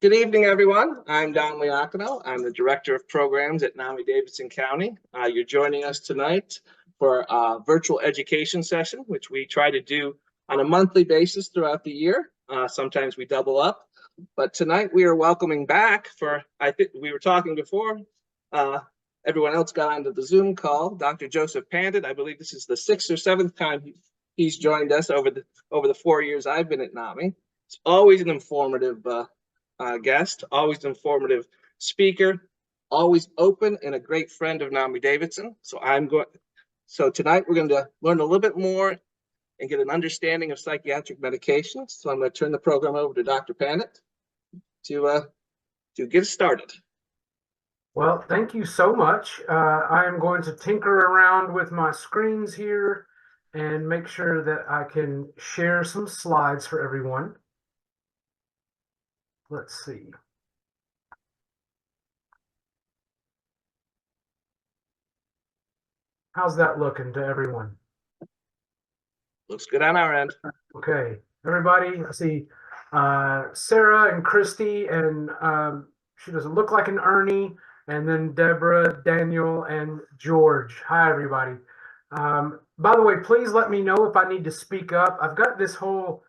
Good evening, everyone. I'm Don Liacono. I'm the Director of Programs at NAMI Davidson County. You're joining us tonight for a virtual education session, which we try to do on a monthly basis throughout the year. Sometimes we double up, but tonight we are welcoming back for, I think we were talking before, everyone else got onto the Zoom call, Dr. Joseph Pandit. I believe this is the 6th or 7th time he's joined us over the 4 years I've been at NAMI. It's always an informative guest, always informative speaker, always open and a great friend of NAMI Davidson. So tonight we're going to learn a little bit more and get an understanding of psychiatric medications. So I'm going to turn the program over to Dr. Pandit to get started. Well, thank you so much. I am going to tinker around with my screens here and make sure that I can share some slides for everyone. Let's see. How's that looking to everyone? Looks good on our end. Okay, everybody, I see Sarah and Christy, and she doesn't look like an Ernie, and then Deborah, Daniel, and George. Hi, everybody. By the way, please let me know if I need to speak up. I've got this whole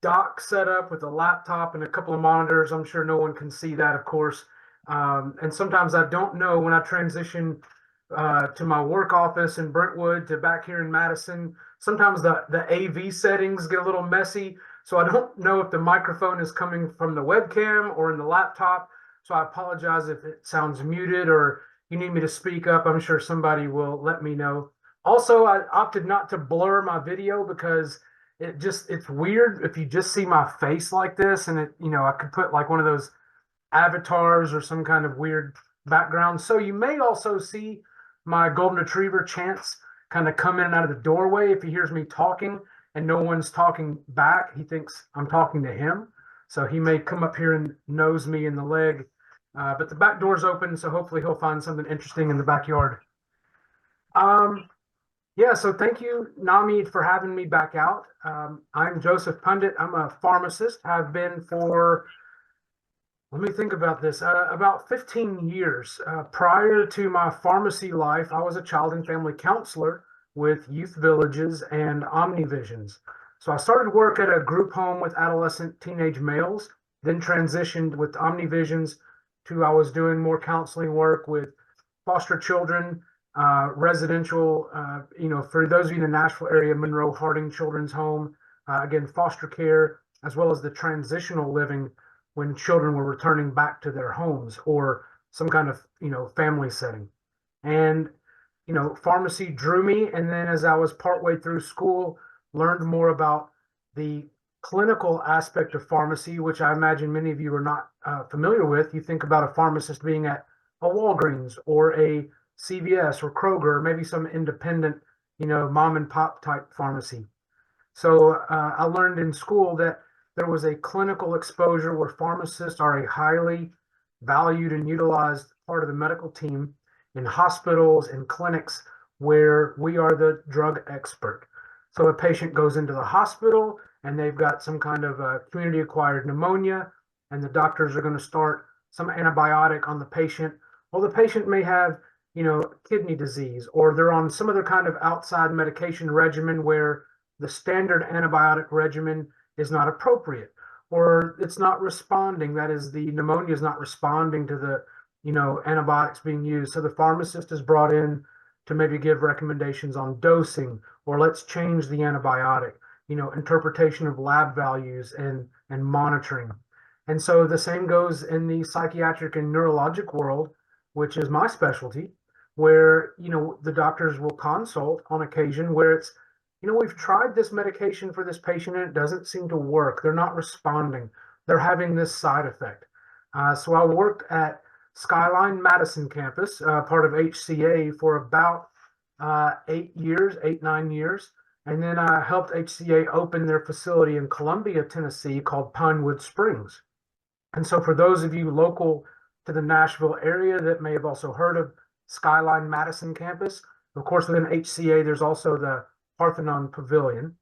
dock set up with a laptop and a couple of monitors. I'm sure no one can see that, of course. And sometimes I don't know when I transition to my work office in Brentwood to back here in Madison. Sometimes the AV settings get a little messy. So I don't know if the microphone is coming from the webcam or in the laptop. So I apologize if it sounds muted or you need me to speak up. I'm sure somebody will let me know. Also, I opted not to blur my video because it's weird if you just see my face like this, and I could put like one of those avatars or some kind of weird background. So you may also see my golden retriever Chance kind of come in and out of the doorway if he hears me talking and no one's talking back. He thinks I'm talking to him. So he may come up here and nose me in the leg. But the back door's open, so hopefully he'll find something interesting in the backyard. Yeah, so thank you, NAMI, for having me back out. I'm Joseph Pandit. I'm a pharmacist. I've been for, let me think about this, about 15 years. Prior to my pharmacy life, I was a child and family counselor with youth villages and omnivisions. So I started work at a group home with adolescent teenage males, then transitioned with omnivisions to I was doing more counseling work with foster children, residential, for those of you in the Nashville area, Monroe Harding Children's Home, again, foster care, as well as the transitional living when children were returning back to their homes or some kind of, family setting. And, pharmacy drew me. And then as I was partway through school, learned more about the clinical aspect of pharmacy, which I imagine many of you are not familiar with. You think about a pharmacist being at a Walgreens or a CVS or Kroger, or maybe some independent, mom and pop type pharmacy. So I learned in school that there was a clinical exposure where pharmacists are a highly valued and utilized part of the medical team in hospitals and clinics where we are the drug expert. So a patient goes into the hospital and they've got some kind of community acquired pneumonia, and the doctors are going to start some antibiotic on the patient. Well, the patient may have kidney disease, or they're on some other kind of outside medication regimen where the standard antibiotic regimen is not appropriate, or it's not responding. That is, the pneumonia is not responding to the, antibiotics being used. So the pharmacist is brought in to maybe give recommendations on dosing, or let's change the antibiotic, interpretation of lab values and monitoring. And so the same goes in the psychiatric and neurologic world, which is my specialty, where, the doctors will consult on occasion where it's, we've tried this medication for this patient and it doesn't seem to work. They're not responding. They're having this side effect. So I worked at Skyline Madison campus, part of HCA, for about 9 years. And then I helped HCA open their facility in Columbia, Tennessee, called Pinewood Springs. And so for those of you local to the Nashville area that may have also heard of Skyline Madison campus, of course, within HCA, there's also the Parthenon Pavilion,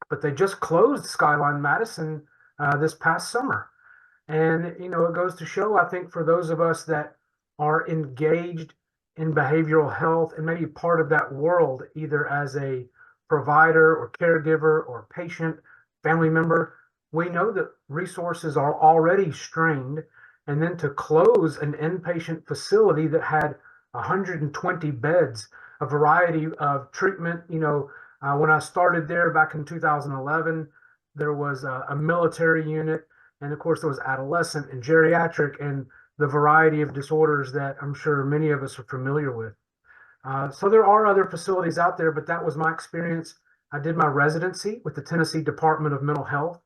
but they just closed Skyline Madison this past summer. And, it goes to show, I think, for those of us that are engaged in behavioral health and maybe part of that world, either as a provider or caregiver or patient, family member, we know that resources are already strained. And then to close an inpatient facility that had 120 beds, a variety of treatment, when I started there back in 2011, there was a military unit, and of course, there was adolescent and geriatric and the variety of disorders that I'm sure many of us are familiar with. So there are other facilities out there, but that was my experience. I did my residency with the Tennessee Department of Mental Health.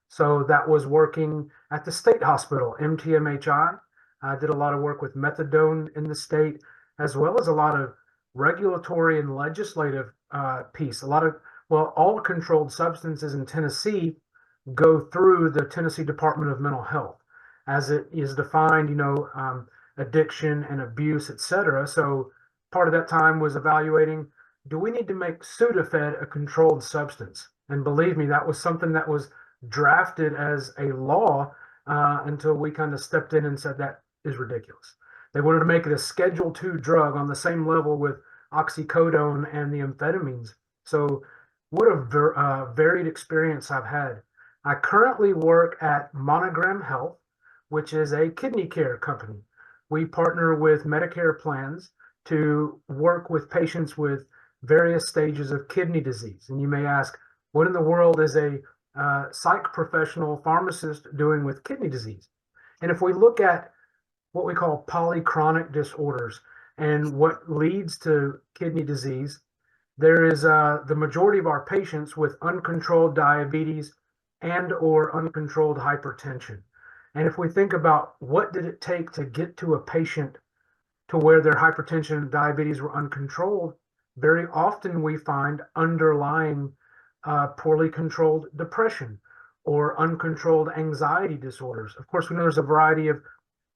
So that was working at the state hospital, MTMHI. I did a lot of work with methadone in the state, as well as a lot of regulatory and legislative piece. All controlled substances in Tennessee go through the Tennessee Department of Mental Health as it is defined, addiction and abuse, etc. So part of that time was evaluating, do we need to make Sudafed a controlled substance? And believe me, that was something that was drafted as a law until we kind of stepped in and said that is ridiculous. They wanted to make it a Schedule II drug on the same level with oxycodone and the amphetamines. So what a varied experience I've had. I currently work at Monogram Health, which is a kidney care company. We partner with Medicare plans to work with patients with various stages of kidney disease. And you may ask, what in the world is a psych professional pharmacist doing with kidney disease? And if we look at what we call polychronic disorders and what leads to kidney disease, there is the majority of our patients with uncontrolled diabetes and or uncontrolled hypertension. And if we think about what did it take to get to a patient to where their hypertension and diabetes were uncontrolled, very often we find underlying poorly controlled depression or uncontrolled anxiety disorders. Of course, we know there's a variety of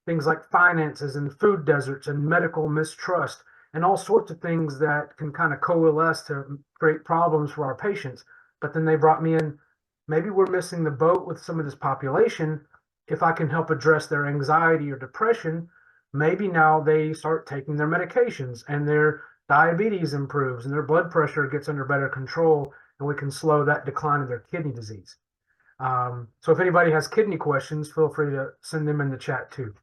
things like finances and food deserts and medical mistrust and all sorts of things that can kind of coalesce to create problems for our patients. But then they brought me in, maybe we're missing the boat with some of this population. If I can help address their anxiety or depression, maybe now they start taking their medications and their diabetes improves and their blood pressure gets under better control, and we can slow that decline of their kidney disease. So if anybody has kidney questions, feel free to send them in the chat too.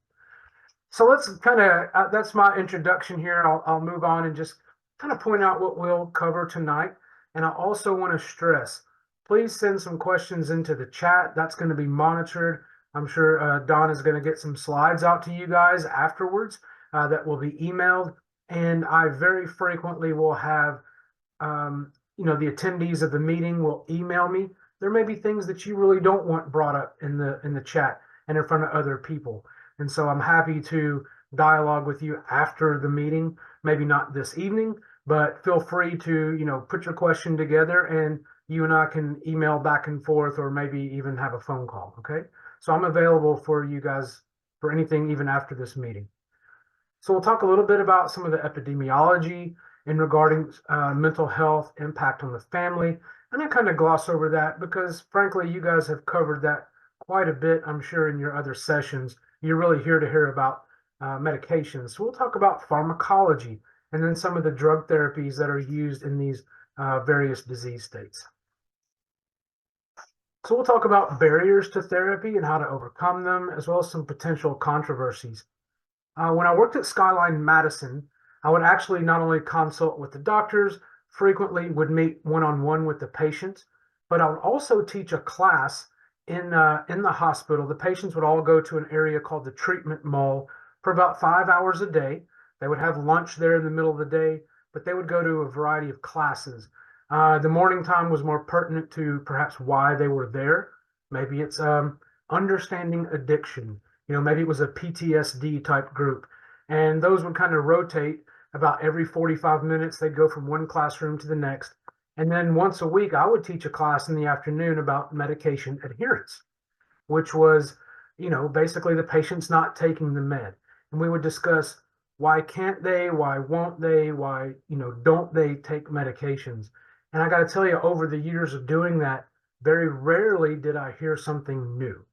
So let's kind of, that's my introduction here. I'll move on and just kind of point out what we'll cover tonight. And I also want to stress, please send some questions into the chat. That's going to be monitored. I'm sure Don is going to get some slides out to you guys afterwards that will be emailed. And I very frequently will have, the attendees of the meeting will email me. There may be things that you really don't want brought up in the chat and in front of other people. And so I'm happy to dialogue with you after the meeting, maybe not this evening, but feel free to, put your question together and you and I can email back and forth or maybe even have a phone call, okay? So I'm available for you guys for anything even after this meeting. So we'll talk a little bit about some of the epidemiology in regarding mental health impact on the family. And I kind of gloss over that because frankly, you guys have covered that quite a bit, I'm sure, in your other sessions. You're really here to hear about medications. So we'll talk about pharmacology and then some of the drug therapies that are used in these various disease states. So we'll talk about barriers to therapy and how to overcome them, as well as some potential controversies. When I worked at Skyline Madison, I would actually not only consult with the doctors, frequently would meet one-on-one with the patients, but I would also teach a class in the hospital. The patients would all go to an area called the treatment mall for about 5 hours a day. They would have lunch there in the middle of the day, but they would go to a variety of classes. The morning time was more pertinent to perhaps why they were there. Maybe it's understanding addiction. Maybe it was a PTSD type group. And those would kind of rotate about every 45 minutes. They'd go from one classroom to the next. And then once a week, I would teach a class in the afternoon about medication adherence, which was, basically the patient's not taking the med. And we would discuss why can't they, why won't they, why, don't they take medications? And I got to tell you, over the years of doing that, very rarely did I hear something new.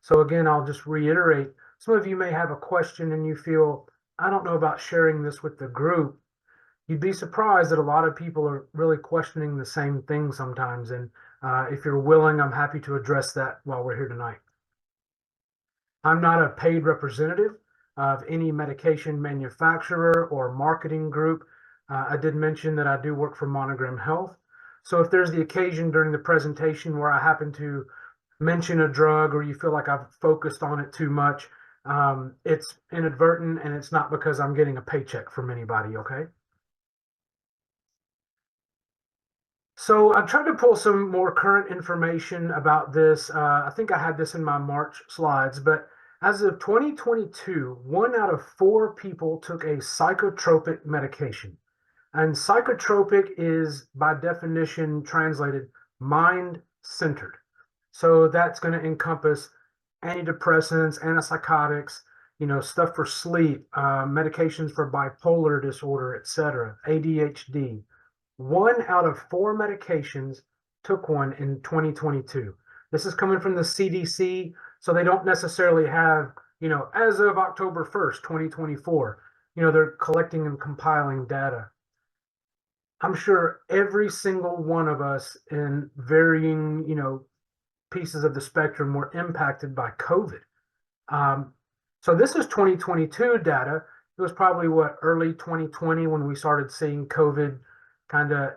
So again, I'll just reiterate, some of you may have a question and you feel, I don't know about sharing this with the group. You'd be surprised that a lot of people are really questioning the same thing sometimes. And if you're willing, I'm happy to address that while we're here tonight. I'm not a paid representative of any medication manufacturer or marketing group. I did mention that I do work for Monogram Health. So if there's the occasion during the presentation where I happen to mention a drug or you feel like I've focused on it too much, it's inadvertent and it's not because I'm getting a paycheck from anybody, okay? So I've tried to pull some more current information about this. I think I had this in my March slides, but as of 2022, 1 out of 4 people took a psychotropic medication. And psychotropic is, by definition, translated mind-centered. So that's going to encompass antidepressants, antipsychotics, stuff for sleep, medications for bipolar disorder, etc., ADHD. 1 out of 4 medications took one in 2022. This is coming from the CDC, so they don't necessarily have, as of October 1st, 2024, they're collecting and compiling data. I'm sure every single one of us in varying, pieces of the spectrum were impacted by COVID. So this is 2022 data. It was probably early 2020 when we started seeing COVID kind of,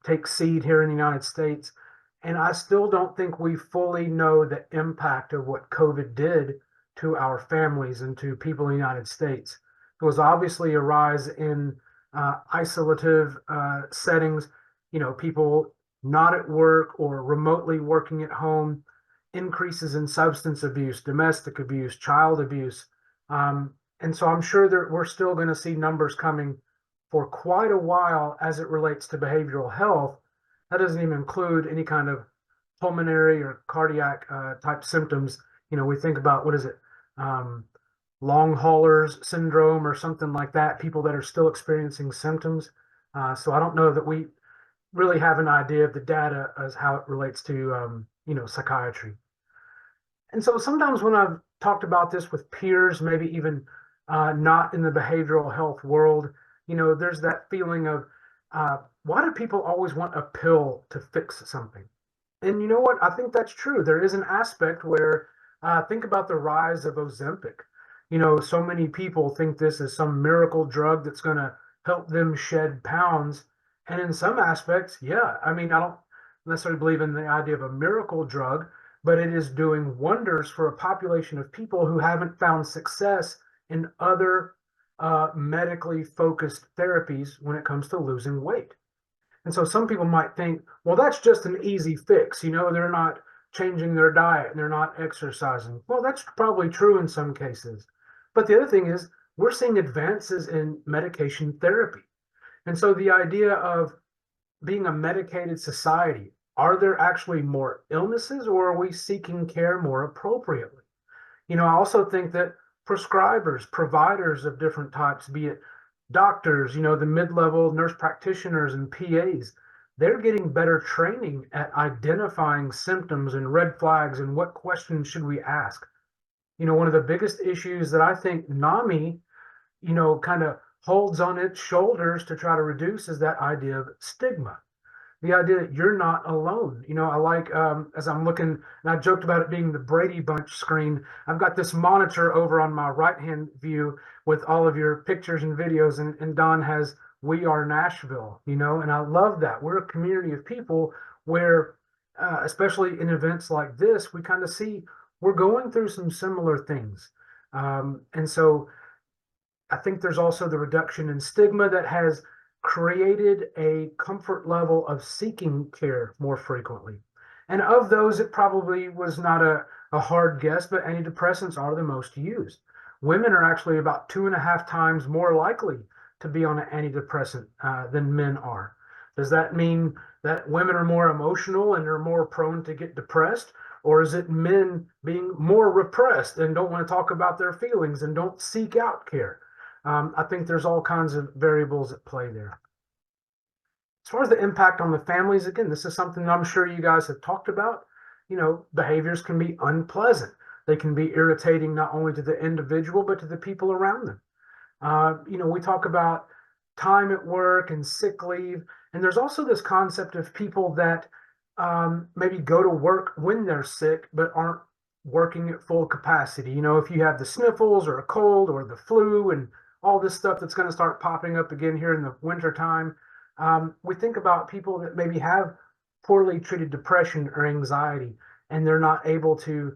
take seed here in the United States. And I still don't think we fully know the impact of what COVID did to our families and to people in the United States. There was obviously a rise in isolative settings, people not at work or remotely working at home, increases in substance abuse, domestic abuse, child abuse. And so I'm sure that we're still going to see numbers coming for quite a while as it relates to behavioral health. That doesn't even include any kind of pulmonary or cardiac type symptoms. We think about, what is it? Long haulers syndrome or something like that, people that are still experiencing symptoms. So I don't know that we really have an idea of the data as how it relates to, psychiatry. And so sometimes when I've talked about this with peers, maybe even not in the behavioral health world, there's that feeling of, why do people always want a pill to fix something? And you know what? I think that's true. There is an aspect where, think about the rise of Ozempic. So many people think this is some miracle drug that's going to help them shed pounds. And in some aspects, yeah, I don't necessarily believe in the idea of a miracle drug, but it is doing wonders for a population of people who haven't found success in other medically focused therapies when it comes to losing weight. And so some people might think, well, that's just an easy fix. They're not changing their diet and they're not exercising. Well, that's probably true in some cases. But the other thing is, we're seeing advances in medication therapy. And so the idea of being a medicated society, are there actually more illnesses or are we seeking care more appropriately? I also think that prescribers, providers of different types, be it doctors, the mid-level nurse practitioners and PAs, they're getting better training at identifying symptoms and red flags and what questions should we ask. One of the biggest issues that I think NAMI, kind of holds on its shoulders to try to reduce is that idea of stigma. The idea that you're not alone. I like, as I'm looking, and I joked about it being the Brady Bunch screen, I've got this monitor over on my right-hand view with all of your pictures and videos, and Don has We Are Nashville, and I love that. We're a community of people where, especially in events like this, we kind of see we're going through some similar things. And so I think there's also the reduction in stigma that has created a comfort level of seeking care more frequently. And of those, it probably was not a hard guess, but antidepressants are the most used. Women are actually about 2.5 times more likely to be on an antidepressant than men are. Does that mean that women are more emotional and are more prone to get depressed? Or is it men being more repressed and don't want to talk about their feelings and don't seek out care? I think there's all kinds of variables at play there. As far as the impact on the families, again, this is something I'm sure you guys have talked about. behaviors can be unpleasant. They can be irritating not only to the individual, but to the people around them. We talk about time at work and sick leave. And there's also this concept of people that maybe go to work when they're sick, but aren't working at full capacity. If you have the sniffles or a cold or the flu and all this stuff that's going to start popping up again here in the winter time, we think about people that maybe have poorly treated depression or anxiety, and they're not able to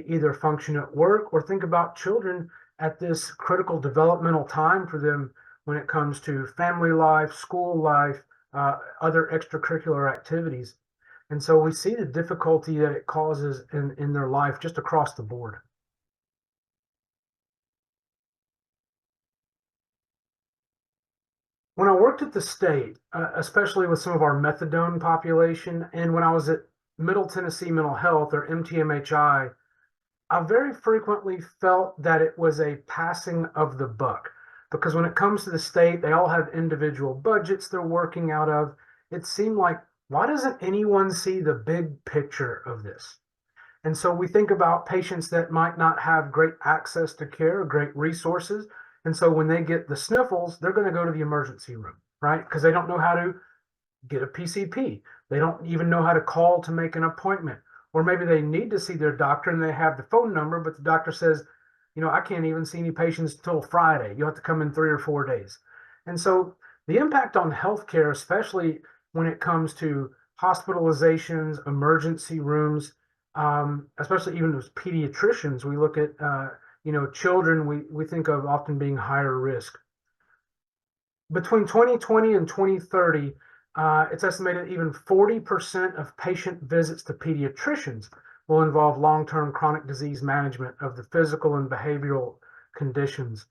either function at work, or think about children at this critical developmental time for them when it comes to family life, school life, other extracurricular activities. And so we see the difficulty that it causes in their life just across the board. When I worked at the state, especially with some of our methadone population, and when I was at Middle Tennessee Mental Health, or MTMHI, I very frequently felt that it was a passing of the buck, because when it comes to the state, they all have individual budgets they're working out of. It seemed like, why doesn't anyone see the big picture of this? And so we think about patients that might not have great access to care, great resources. And so when they get the sniffles, they're going to go to the emergency room, right? Because they don't know how to get a PCP. They don't even know how to call to make an appointment. Or maybe they need to see their doctor and they have the phone number, but the doctor says, I can't even see any patients till Friday. You'll have to come in 3 or 4 days. And so the impact on healthcare, especially when it comes to hospitalizations, emergency rooms, especially even as pediatricians, we look at, children we think of often being higher risk. Between 2020 and 2030, it's estimated even 40% of patient visits to pediatricians will involve long-term chronic disease management of the physical and behavioral conditions,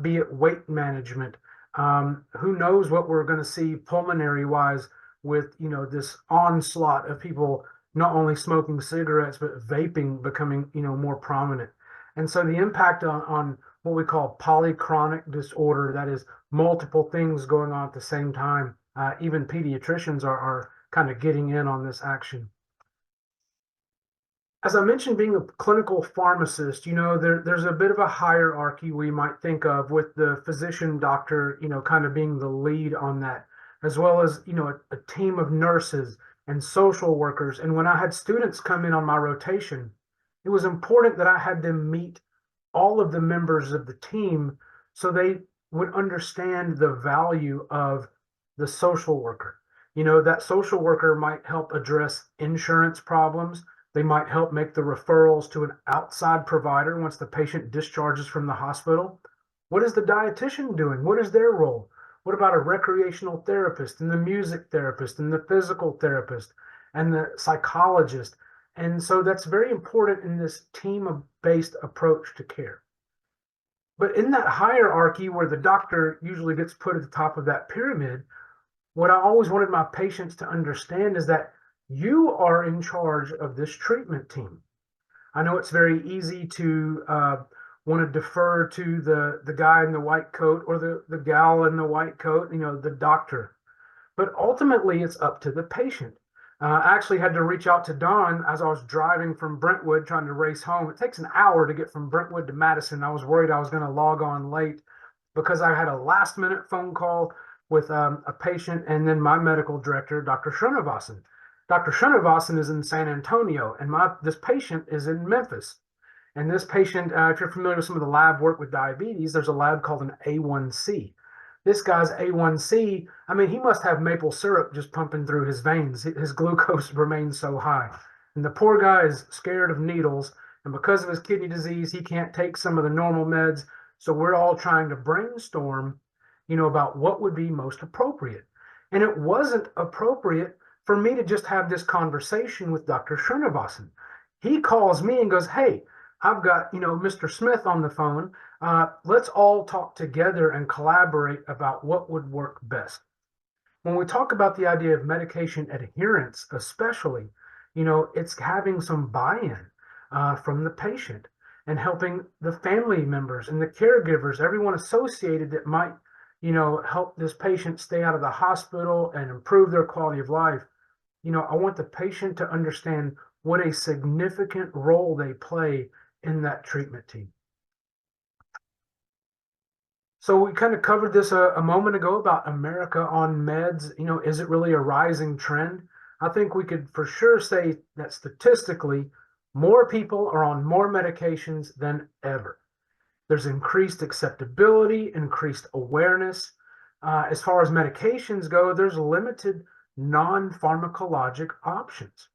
be it weight management. Who knows what we're going to see pulmonary-wise with, this onslaught of people not only smoking cigarettes, but vaping becoming, more prominent. And so the impact on what we call polychronic disorder, that is multiple things going on at the same time, even pediatricians are kind of getting in on this action. As I mentioned, being a clinical pharmacist, there's a bit of a hierarchy we might think of, with the physician doctor, kind of being the lead on that, as well as, a team of nurses and social workers. And when I had students come in on my rotation, it was important that I had them meet all of the members of the team so they would understand the value of the social worker. That social worker might help address insurance problems. They might help make the referrals to an outside provider once the patient discharges from the hospital. What is the dietitian doing? What is their role? What about a recreational therapist, and the music therapist, and the physical therapist, and the psychologist? And so that's very important in this team-based approach to care. But in that hierarchy, where the doctor usually gets put at the top of that pyramid, what I always wanted my patients to understand is that you are in charge of this treatment team. I know it's very easy to want to defer to the guy in the white coat, or the gal in the white coat, the doctor. But ultimately, it's up to the patient. I actually had to reach out to Don as I was driving from Brentwood trying to race home. It takes an hour to get from Brentwood to Madison. I was worried I was going to log on late because I had a last-minute phone call with a patient, and then my medical director, Dr. Srinivasan. Dr. Srinivasan is in San Antonio, and this patient is in Memphis. And this patient, if you're familiar with some of the lab work with diabetes, there's a lab called an A1C. This guy's A1C, he must have maple syrup just pumping through his veins. His glucose remains so high. And the poor guy is scared of needles. And because of his kidney disease, he can't take some of the normal meds. So we're all trying to brainstorm, about what would be most appropriate. And it wasn't appropriate for me to just have this conversation with Dr. Srinivasan. He calls me and goes, "Hey, I've got, Mr. Smith on the phone. Let's all talk together and collaborate about what would work best." When we talk about the idea of medication adherence, especially, it's having some buy-in from the patient, and helping the family members and the caregivers, everyone associated that might, help this patient stay out of the hospital and improve their quality of life. I want the patient to understand what a significant role they play in that treatment team. So we kind of covered this a moment ago about America on meds. You know, is it really a rising trend? I think we could for sure say that statistically, more people are on more medications than ever. There's increased acceptability, increased awareness. As far as medications go, there's limited non-pharmacologic options.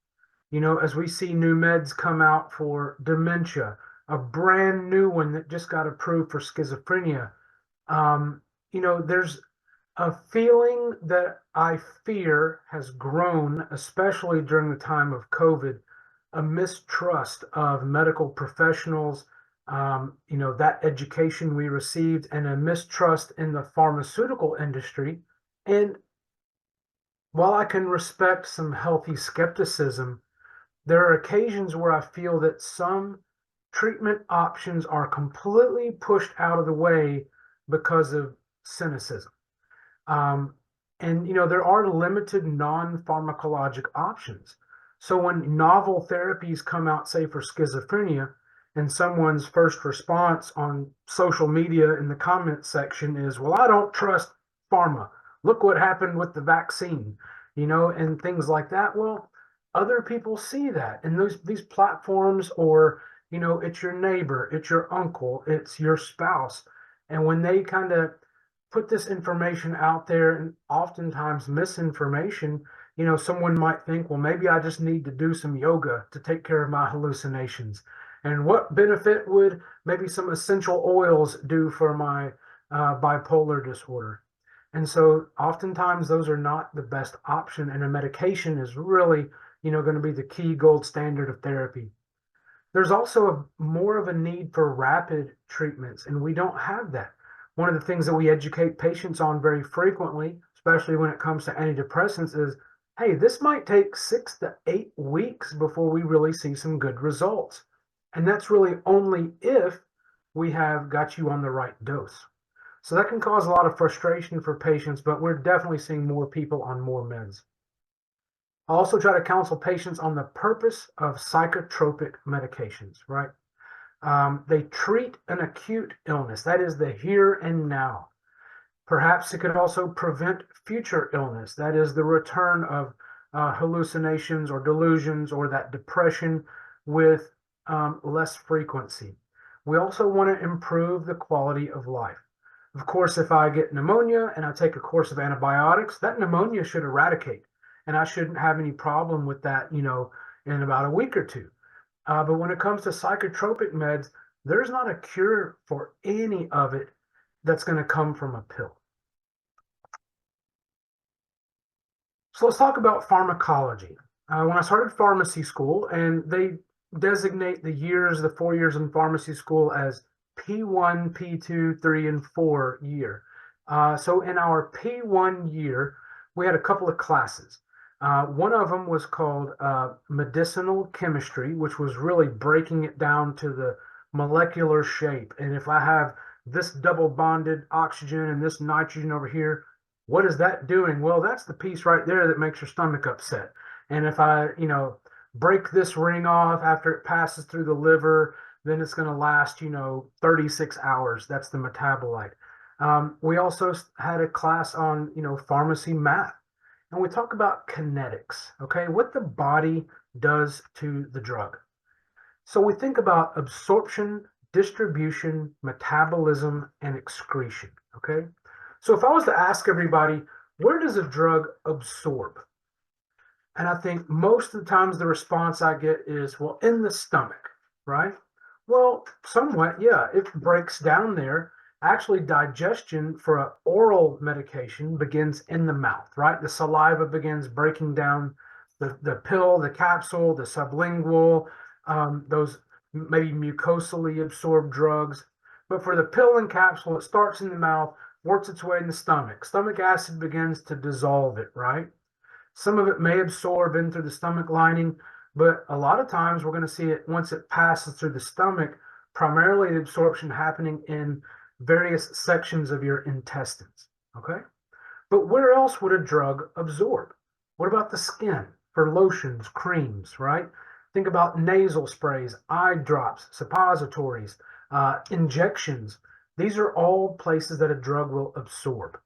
You know, as we see new meds come out for dementia, a brand new one that just got approved for schizophrenia. You know, there's a feeling that I fear has grown, especially during the time of COVID, a mistrust of medical professionals, you know, that education we received, and a mistrust in the pharmaceutical industry. And while I can respect some healthy skepticism, there are occasions where I feel that some treatment options are completely pushed out of the way because of cynicism. And, you know, there are limited non-pharmacologic options. So when novel therapies come out, say for schizophrenia, and someone's first response on social media in the comment section is, well, I don't trust pharma. Look what happened with the vaccine, you know, and things like that. Well, other people see that, and these platforms, or, you know, it's your neighbor, it's your uncle, it's your spouse. And when they kind of put this information out there, and oftentimes misinformation, you know, someone might think, well, maybe I just need to do some yoga to take care of my hallucinations. And what benefit would maybe some essential oils do for my bipolar disorder? And so oftentimes those are not the best option, and a medication is really, you know, going to be the key gold standard of therapy. There's also more of a need for rapid treatments, and we don't have that. One of the things that we educate patients on very frequently, especially when it comes to antidepressants, is, hey, this might take 6 to 8 weeks before we really see some good results. And that's really only if we have got you on the right dose. So that can cause a lot of frustration for patients, but we're definitely seeing more people on more meds. I also try to counsel patients on the purpose of psychotropic medications, right? They treat an acute illness, that is the here and now. Perhaps it could also prevent future illness, that is the return of hallucinations or delusions or that depression with less frequency. We also want to improve the quality of life. Of course, if I get pneumonia and I take a course of antibiotics, that pneumonia should eradicate, and I shouldn't have any problem with that, you know, in about a week or two. But when it comes to psychotropic meds, there's not a cure for any of it that's going to come from a pill. So let's talk about pharmacology. When I started pharmacy school, and they designate the years, the 4 years in pharmacy school, as P1, P2, 3, and 4 year. So in our P1 year, we had a couple of classes. One of them was called medicinal chemistry, which was really breaking it down to the molecular shape. And if I have this double bonded oxygen and this nitrogen over here, what is that doing? Well, that's the piece right there that makes your stomach upset. And if I, you know, break this ring off after it passes through the liver, then it's going to last, you know, 36 hours. That's the metabolite. We also had a class on, you know, pharmacy math. And we talk about kinetics, okay, what the body does to the drug. So we think about absorption, distribution, metabolism, and excretion, okay? So if I was to ask everybody, where does a drug absorb? And I think most of the times the response I get is, well, in the stomach, right? Well, somewhat, yeah, it breaks down there. Actually, digestion for an oral medication begins in the mouth, right? The saliva begins breaking down the pill, the capsule, the sublingual, those maybe mucosally absorbed drugs. But for the pill and capsule, it starts in the mouth, works its way in the stomach. Stomach acid begins to dissolve it, right? Some of it may absorb in through the stomach lining, but a lot of times we're going to see it once it passes through the stomach, primarily the absorption happening in various sections of your intestines, okay? But where else would a drug absorb? What about the skin for lotions, creams, right? Think about nasal sprays, eye drops, suppositories, injections. These are all places that a drug will absorb.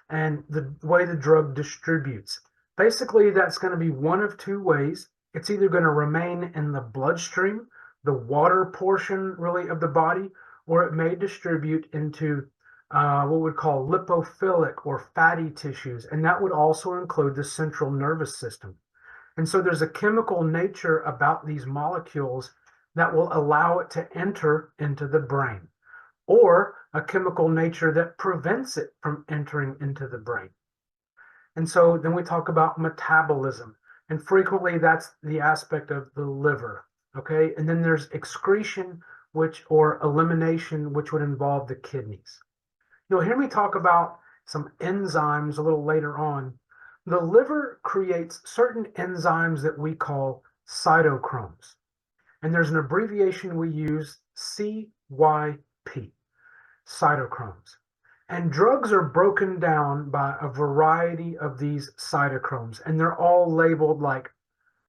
And the way the drug distributes. Basically, that's going to be one of two ways. It's either going to remain in the bloodstream, the water portion really of the body, or it may distribute into what we call lipophilic or fatty tissues, and that would also include the central nervous system. And so there's a chemical nature about these molecules that will allow it to enter into the brain, or a chemical nature that prevents it from entering into the brain. And so then we talk about metabolism, and frequently that's the aspect of the liver, okay? And then there's excretion, or elimination, which would involve the kidneys. You'll hear me talk about some enzymes a little later on. The liver creates certain enzymes that we call cytochromes. And there's an abbreviation we use, CYP, cytochromes. And drugs are broken down by a variety of these cytochromes, and they're all labeled like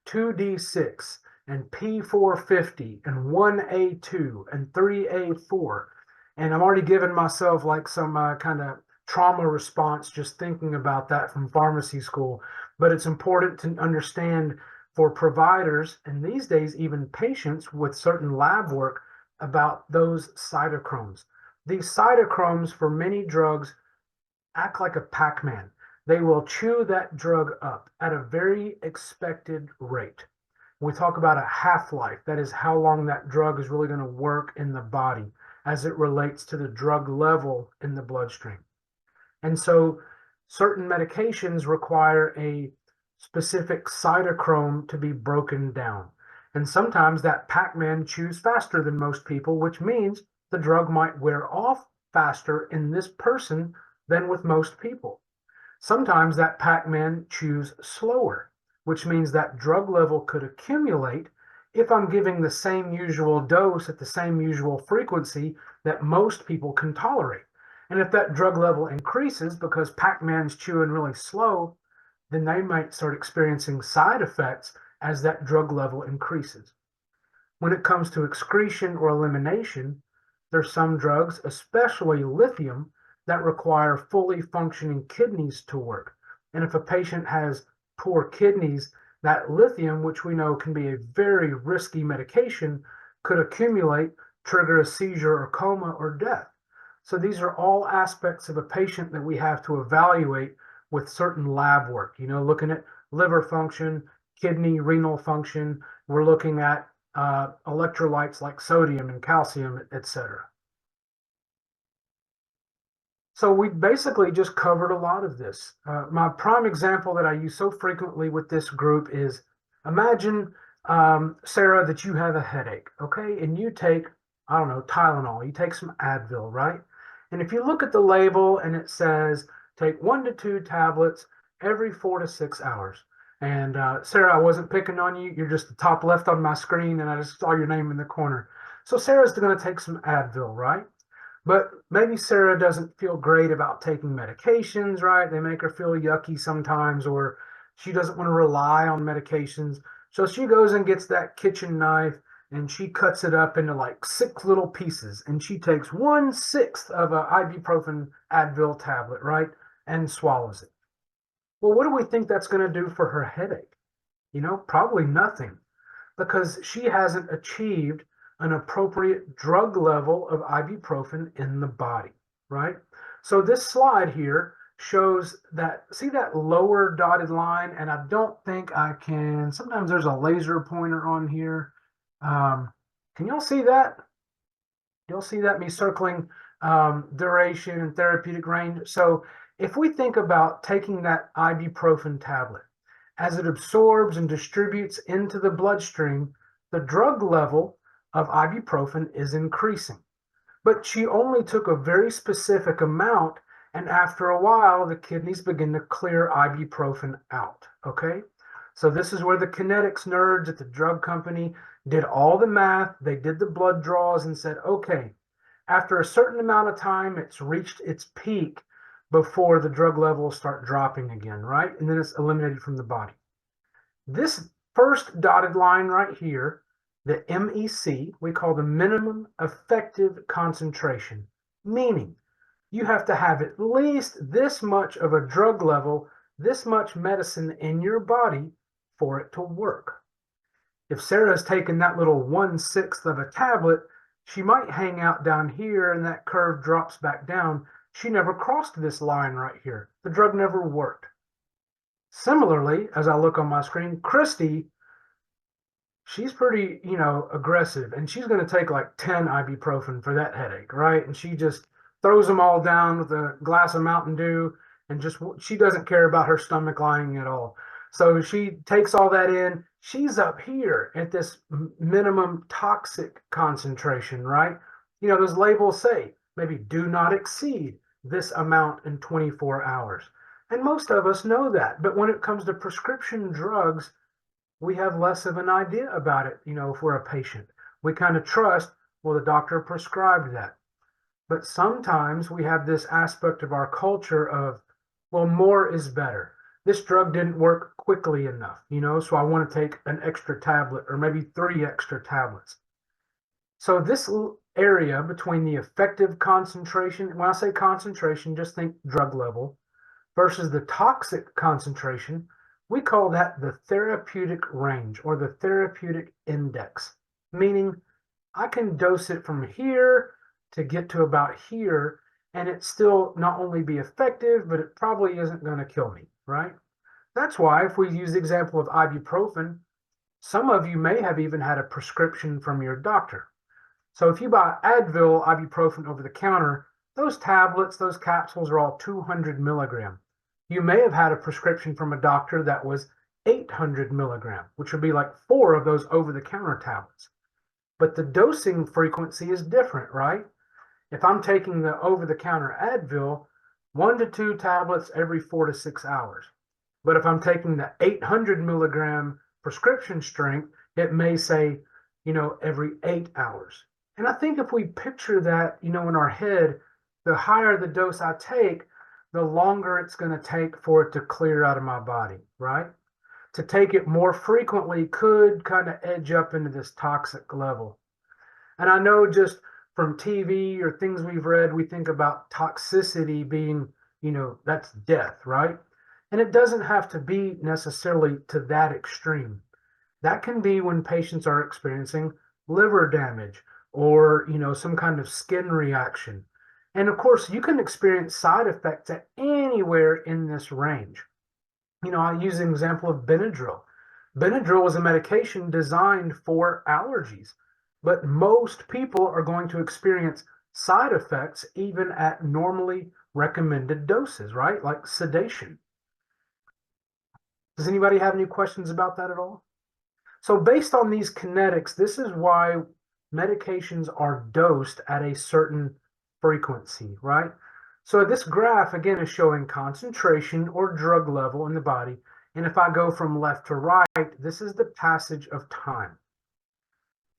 2D6 and P450 and 1A2 and 3A4. And I'm already giving myself like some kind of trauma response just thinking about that from pharmacy school. But it's important to understand for providers, and these days even patients with certain lab work, about those cytochromes. These cytochromes for many drugs act like a Pac-Man. They will chew that drug up at a very expected rate. We talk about a half-life. That is how long that drug is really going to work in the body as it relates to the drug level in the bloodstream. And so certain medications require a specific cytochrome to be broken down. And sometimes that Pac-Man chews faster than most people, which means the drug might wear off faster in this person than with most people. Sometimes that Pac-Man chews slower, which means that drug level could accumulate if I'm giving the same usual dose at the same usual frequency that most people can tolerate. And if that drug level increases because Pac-Man's chewing really slow, then they might start experiencing side effects as that drug level increases. When it comes to excretion or elimination, there's some drugs, especially lithium, that require fully functioning kidneys to work. And if a patient has poor kidneys, that lithium, which we know can be a very risky medication, could accumulate, trigger a seizure or coma or death. So these are all aspects of a patient that we have to evaluate with certain lab work, looking at liver function, kidney, renal function. We're looking at electrolytes like sodium and calcium, etc. So we basically just covered a lot of this. My prime example that I use so frequently with this group is, imagine, Sarah, that you have a headache, okay? And you take, I don't know, Tylenol, you take some Advil, right? And if you look at the label and it says, take 1 to 2 tablets every 4 to 6 hours. And Sarah, I wasn't picking on you. You're just the top left on my screen, and I just saw your name in the corner. So Sarah's going to take some Advil, right? But maybe Sarah doesn't feel great about taking medications, right? They make her feel yucky sometimes, or she doesn't want to rely on medications. So she goes and gets that kitchen knife and she cuts it up into like 6 little pieces. And she takes 1/6 of an ibuprofen Advil tablet, right? And swallows it. Well, what do we think that's going to do for her headache? Probably nothing, because she hasn't achieved an appropriate drug level of ibuprofen in the body, right? So this slide here shows that, see that lower dotted line? And I don't think I can, sometimes there's a laser pointer on here. Can y'all see that? You'll see that, me circling duration and therapeutic range. So if we think about taking that ibuprofen tablet, as it absorbs and distributes into the bloodstream, the drug level of ibuprofen is increasing. But she only took a very specific amount, and after a while, the kidneys begin to clear ibuprofen out, okay? So this is where the kinetics nerds at the drug company did all the math, they did the blood draws and said, okay, after a certain amount of time, it's reached its peak before the drug levels start dropping again, right? And then it's eliminated from the body. This first dotted line right here, the MEC, we call the minimum effective concentration, meaning you have to have at least this much of a drug level, this much medicine in your body for it to work. If Sarah's taken that little 1/6 of a tablet, she might hang out down here and that curve drops back down. She never crossed this line right here. The drug never worked. Similarly, as I look on my screen, Christy, she's pretty, aggressive, and she's going to take like 10 ibuprofen for that headache, right? And she just throws them all down with a glass of Mountain Dew, and she doesn't care about her stomach lining at all. So she takes all that in. She's up here at this minimum toxic concentration, right? Those labels say maybe do not exceed this amount in 24 hours. And most of us know that. But when it comes to prescription drugs, we have less of an idea about it, if we're a patient. We kind of trust, well, the doctor prescribed that. But sometimes we have this aspect of our culture of, well, more is better. This drug didn't work quickly enough, so I want to take an extra tablet or maybe 3 extra tablets. So this area between the effective concentration, when I say concentration, just think drug level, versus the toxic concentration, we call that the therapeutic range or the therapeutic index, meaning I can dose it from here to get to about here, and it still not only be effective, but it probably isn't going to kill me, right? That's why if we use the example of ibuprofen, some of you may have even had a prescription from your doctor. So if you buy Advil ibuprofen over the counter, those tablets, those capsules are all 200 milligram. You may have had a prescription from a doctor that was 800 milligram, which would be like 4 of those over-the-counter tablets. But the dosing frequency is different, right? If I'm taking the over-the-counter Advil, 1 to 2 tablets every 4 to 6 hours. But if I'm taking the 800 milligram prescription strength, it may say, every 8 hours. And I think if we picture that, in our head, the higher the dose I take, the longer it's going to take for it to clear out of my body, right? To take it more frequently could kind of edge up into this toxic level. And I know just from TV or things we've read, we think about toxicity being, that's death, right? And it doesn't have to be necessarily to that extreme. That can be when patients are experiencing liver damage or, some kind of skin reaction. And of course, you can experience side effects at anywhere in this range. I use an example of Benadryl. Benadryl is a medication designed for allergies, but most people are going to experience side effects even at normally recommended doses, right? Like sedation. Does anybody have any questions about that at all? So based on these kinetics, this is why medications are dosed at a certain frequency, right? So this graph, again, is showing concentration or drug level in the body. And if I go from left to right, this is the passage of time.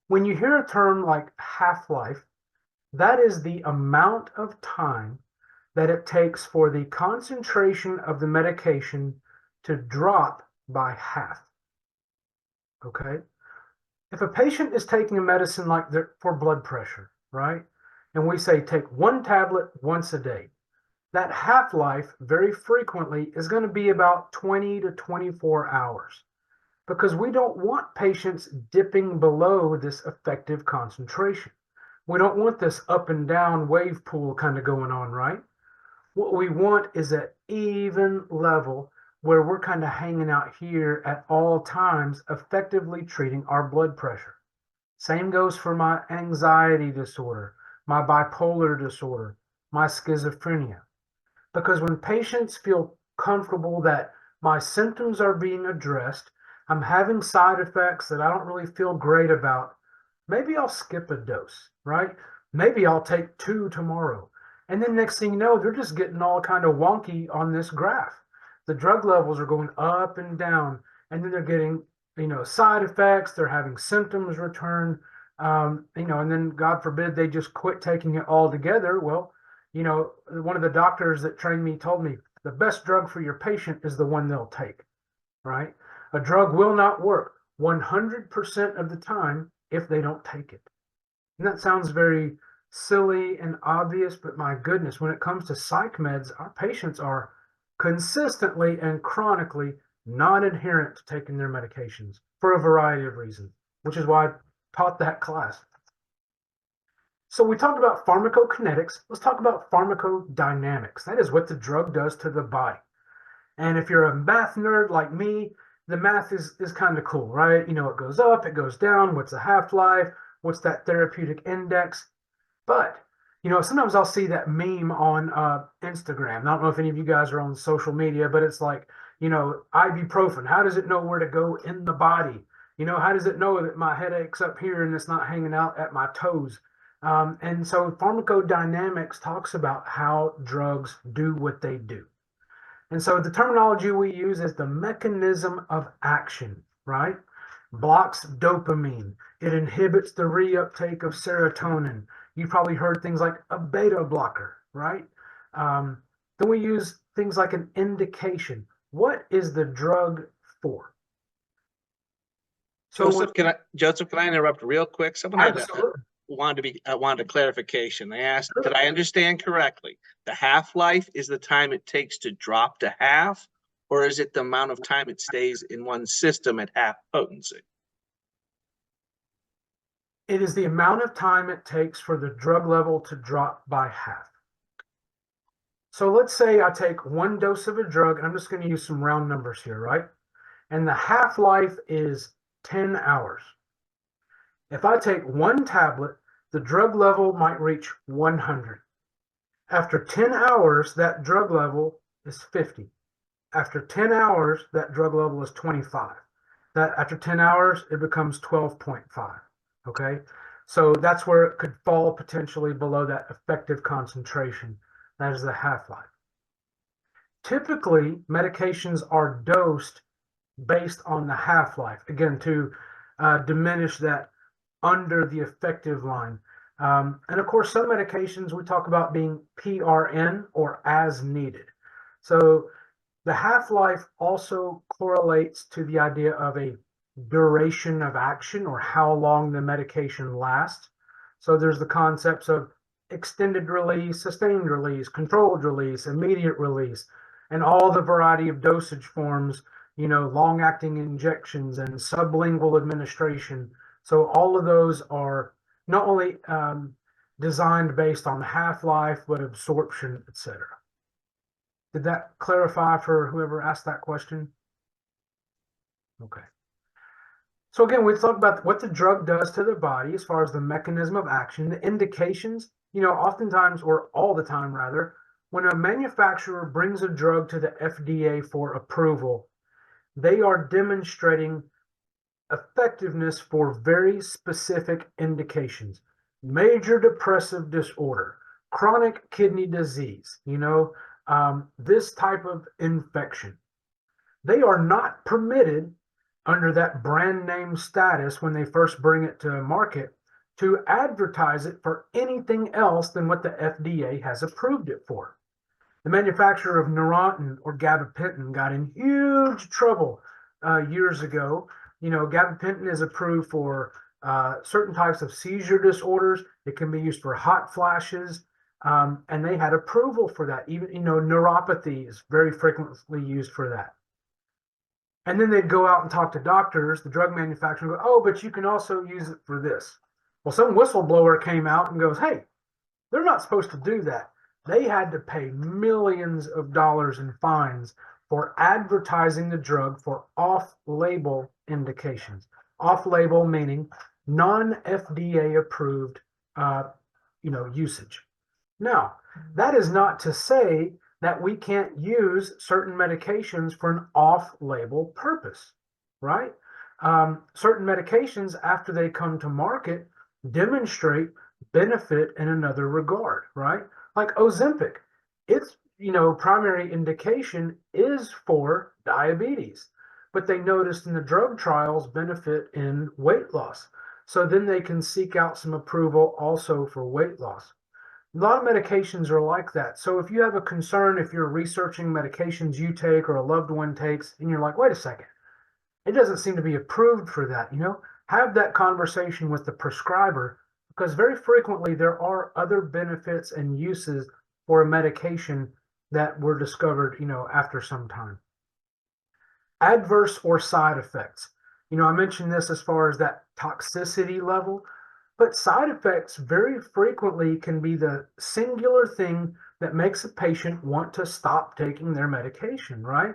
When you hear a term like half-life, that is the amount of time that it takes for the concentration of the medication to drop by half. Okay? If a patient is taking a medicine like for blood pressure, right? And we say take 1 tablet once a day, that half-life very frequently is going to be about 20 to 24 hours because we don't want patients dipping below this effective concentration. We don't want this up and down wave pool kind of going on, right? What we want is an even level where we're kind of hanging out here at all times, effectively treating our blood pressure. Same goes for my anxiety disorder, my bipolar disorder, my schizophrenia. Because when patients feel comfortable that my symptoms are being addressed, I'm having side effects that I don't really feel great about, maybe I'll skip a dose, right? Maybe I'll take 2 tomorrow. And then next thing you know, they're just getting all kind of wonky on this graph. The drug levels are going up and down, and then they're getting, side effects. They're having symptoms return, and then God forbid they just quit taking it altogether. Well, one of the doctors that trained me told me the best drug for your patient is the one they'll take, right? A drug will not work 100% of the time if they don't take it. And that sounds very silly and obvious, but my goodness, when it comes to psych meds, our patients are consistently and chronically non adherent to taking their medications for a variety of reasons, which is why I taught that class. So we talked about pharmacokinetics. Let's talk about pharmacodynamics. That is what the drug does to the body. And if you're a math nerd like me, the math is kind of cool, right? You know, it goes up, it goes down. What's the half-life? What's that therapeutic index? But, you know, sometimes I'll see that meme on Instagram. I don't know if any of you guys are on social media, but it's like, you know, ibuprofen. How does it know where to go in the body? You know, how does it know that my headache's up here and it's not hanging out at my toes? And so pharmacodynamics talks about how drugs do what they do. And so the terminology we use is the mechanism of action, right? Blocks dopamine. It inhibits the reuptake of serotonin. You've probably heard things like a beta blocker, right? Then we use things like an indication. What is the drug for? So Joseph, can I interrupt real quick? Someone had absolutely. wanted a clarification. They asked, did I understand correctly? The half-life is the time it takes to drop to half, or is it the amount of time it stays in one system at half potency? It is the amount of time it takes for the drug level to drop by half. So let's say I take one dose of a drug, and I'm just going to use some round numbers here, right? And the half-life is 10 hours. If I take one tablet, the drug level might reach 100. After 10 hours, that drug level is 50. After 10 hours, that drug level is 25. After 10 hours, it becomes 12.5. Okay, so that's where it could fall potentially below that effective concentration. That is the half-life. Typically, medications are dosed based on the half-life, again, to diminish that under the effective line. And of course, some medications we talk about being PRN or as needed. So the half-life also correlates to the idea of a duration of action or how long the medication lasts. So there's the concepts of extended release, sustained release, controlled release, immediate release, and all the variety of dosage forms, you know, long-acting injections and sublingual administration. So all of those are not only designed based on half-life, but absorption, etc. Did that clarify for whoever asked that question? Okay. So again, we talked about what the drug does to the body as far as the mechanism of action, the indications, you know, oftentimes, or all the time rather, when a manufacturer brings a drug to the FDA for approval, they are demonstrating effectiveness for very specific indications. Major depressive disorder, chronic kidney disease, you know, this type of infection. They are not permitted under that brand name status when they first bring it to market to advertise it for anything else than what the FDA has approved it for. The manufacturer of Neurontin or gabapentin got in huge trouble years ago. You know, gabapentin is approved for certain types of seizure disorders. It can be used for hot flashes, and they had approval for that. Even, you know, neuropathy is very frequently used for that. And then they'd go out and talk to doctors, the drug manufacturer, go, oh, but you can also use it for this. Well, some whistleblower came out and goes, hey, they're not supposed to do that. They had to pay millions of dollars in fines for advertising the drug for off-label indications. Off-label meaning non-FDA approved, usage. Now, that is not to say that we can't use certain medications for an off-label purpose, right? Certain medications, after they come to market, demonstrate benefit in another regard, right? Like Ozempic, its primary indication is for diabetes, but they noticed in the drug trials benefit in weight loss. So then they can seek out some approval also for weight loss. A lot of medications are like that. So if you have a concern, if you're researching medications you take or a loved one takes, and you're like, wait a second, it doesn't seem to be approved for that. Have that conversation with the prescriber, because very frequently there are other benefits and uses for a medication that were discovered, after some time. Adverse or side effects. I mentioned this as far as that toxicity level, but side effects very frequently can be the singular thing that makes a patient want to stop taking their medication, right?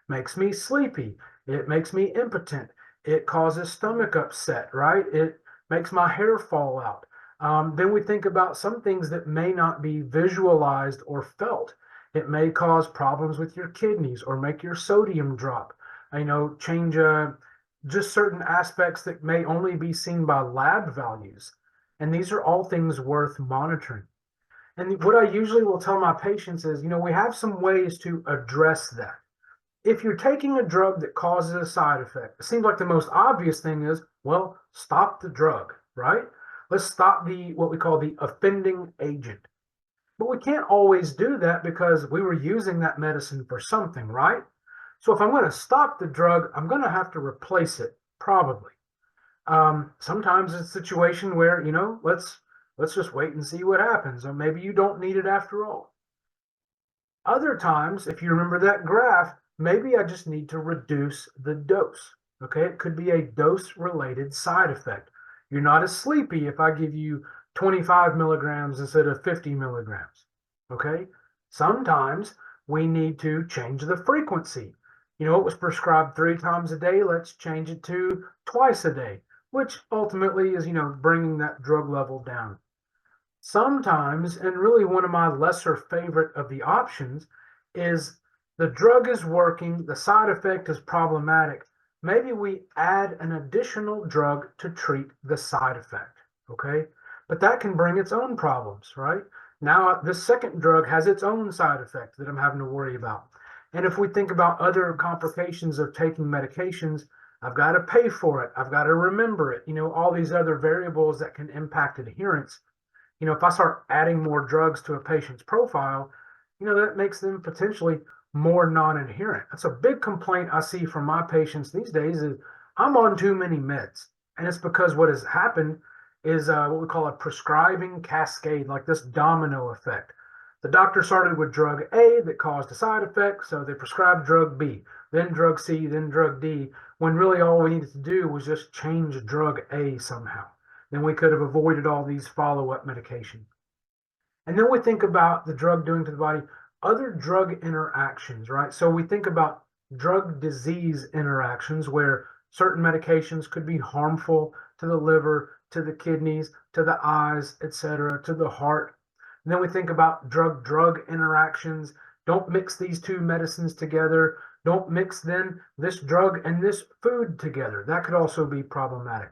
Makes me sleepy. It makes me impotent. It causes stomach upset, right? It makes my hair fall out. Then we think about some things that may not be visualized or felt. It may cause problems with your kidneys or make your sodium drop. Change just certain aspects that may only be seen by lab values. And these are all things worth monitoring. And what I usually will tell my patients is, we have some ways to address that. If you're taking a drug that causes a side effect, it seems like the most obvious thing is, well, stop the drug, right? Let's stop what we call the offending agent. But we can't always do that because we were using that medicine for something, right? So if I'm going to stop the drug, I'm going to have to replace it, probably. Sometimes it's a situation where, let's just wait and see what happens. Or maybe you don't need it after all. Other times, if you remember that graph, maybe I just need to reduce the dose. Okay, it could be a dose-related side effect. You're not as sleepy if I give you 25 milligrams instead of 50 milligrams. Okay, sometimes we need to change the frequency. It was prescribed 3 times a day. Let's change it to twice a day, which ultimately is, bringing that drug level down. Sometimes, and really one of my lesser favorite of the options, is the drug is working, the side effect is problematic. Maybe we add an additional drug to treat the side effect, okay? But that can bring its own problems, right? Now, this second drug has its own side effect that I'm having to worry about. And if we think about other complications of taking medications, I've got to pay for it. I've got to remember it. All these other variables that can impact adherence. If I start adding more drugs to a patient's profile, that makes them potentially more non-adherent. That's a big complaint I see from my patients these days is I'm on too many meds. And it's because what has happened is what we call a prescribing cascade, like this domino effect. The doctor started with drug A that caused a side effect, so they prescribed drug B, then drug C, then drug D, when really all we needed to do was just change drug A somehow. Then we could have avoided all these follow-up medications. And then we think about the drug doing to the body, other drug interactions, right? So we think about drug disease interactions where certain medications could be harmful to the liver, to the kidneys, to the eyes, etc., to the heart. And then we think about drug-drug interactions. Don't mix these two medicines together. Don't mix then this drug and this food together. That could also be problematic.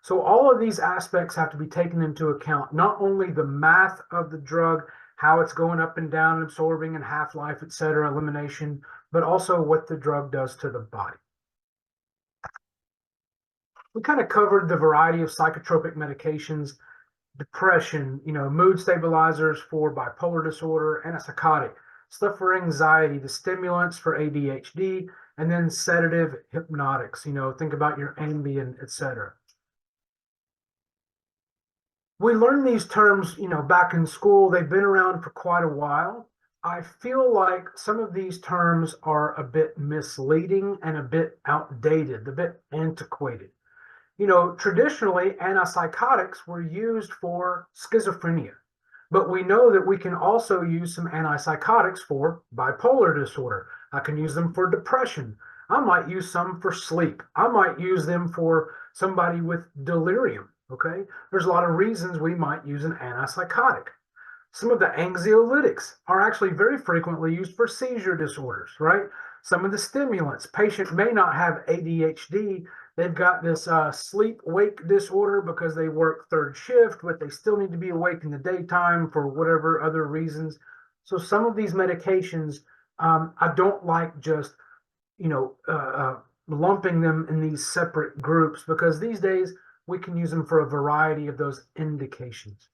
So all of these aspects have to be taken into account, not only the math of the drug, how it's going up and down, absorbing and half-life, et cetera, elimination, but also what the drug does to the body. We kind of covered the variety of psychotropic medications, depression, mood stabilizers for bipolar disorder, antipsychotic, stuff for anxiety, the stimulants for ADHD, and then sedative hypnotics, think about your Ambien, et cetera. We learned these terms, back in school. They've been around for quite a while. I feel like some of these terms are a bit misleading and a bit outdated, a bit antiquated. Traditionally, antipsychotics were used for schizophrenia, but we know that we can also use some antipsychotics for bipolar disorder. I can use them for depression. I might use some for sleep. I might use them for somebody with delirium. Okay, there's a lot of reasons we might use an antipsychotic. Some of the anxiolytics are actually very frequently used for seizure disorders, right? Some of the stimulants, patient may not have ADHD, they've got this sleep-wake disorder because they work third shift, but they still need to be awake in the daytime for whatever other reasons. So some of these medications, I don't like just, lumping them in these separate groups, because these days, we can use them for a variety of those indications.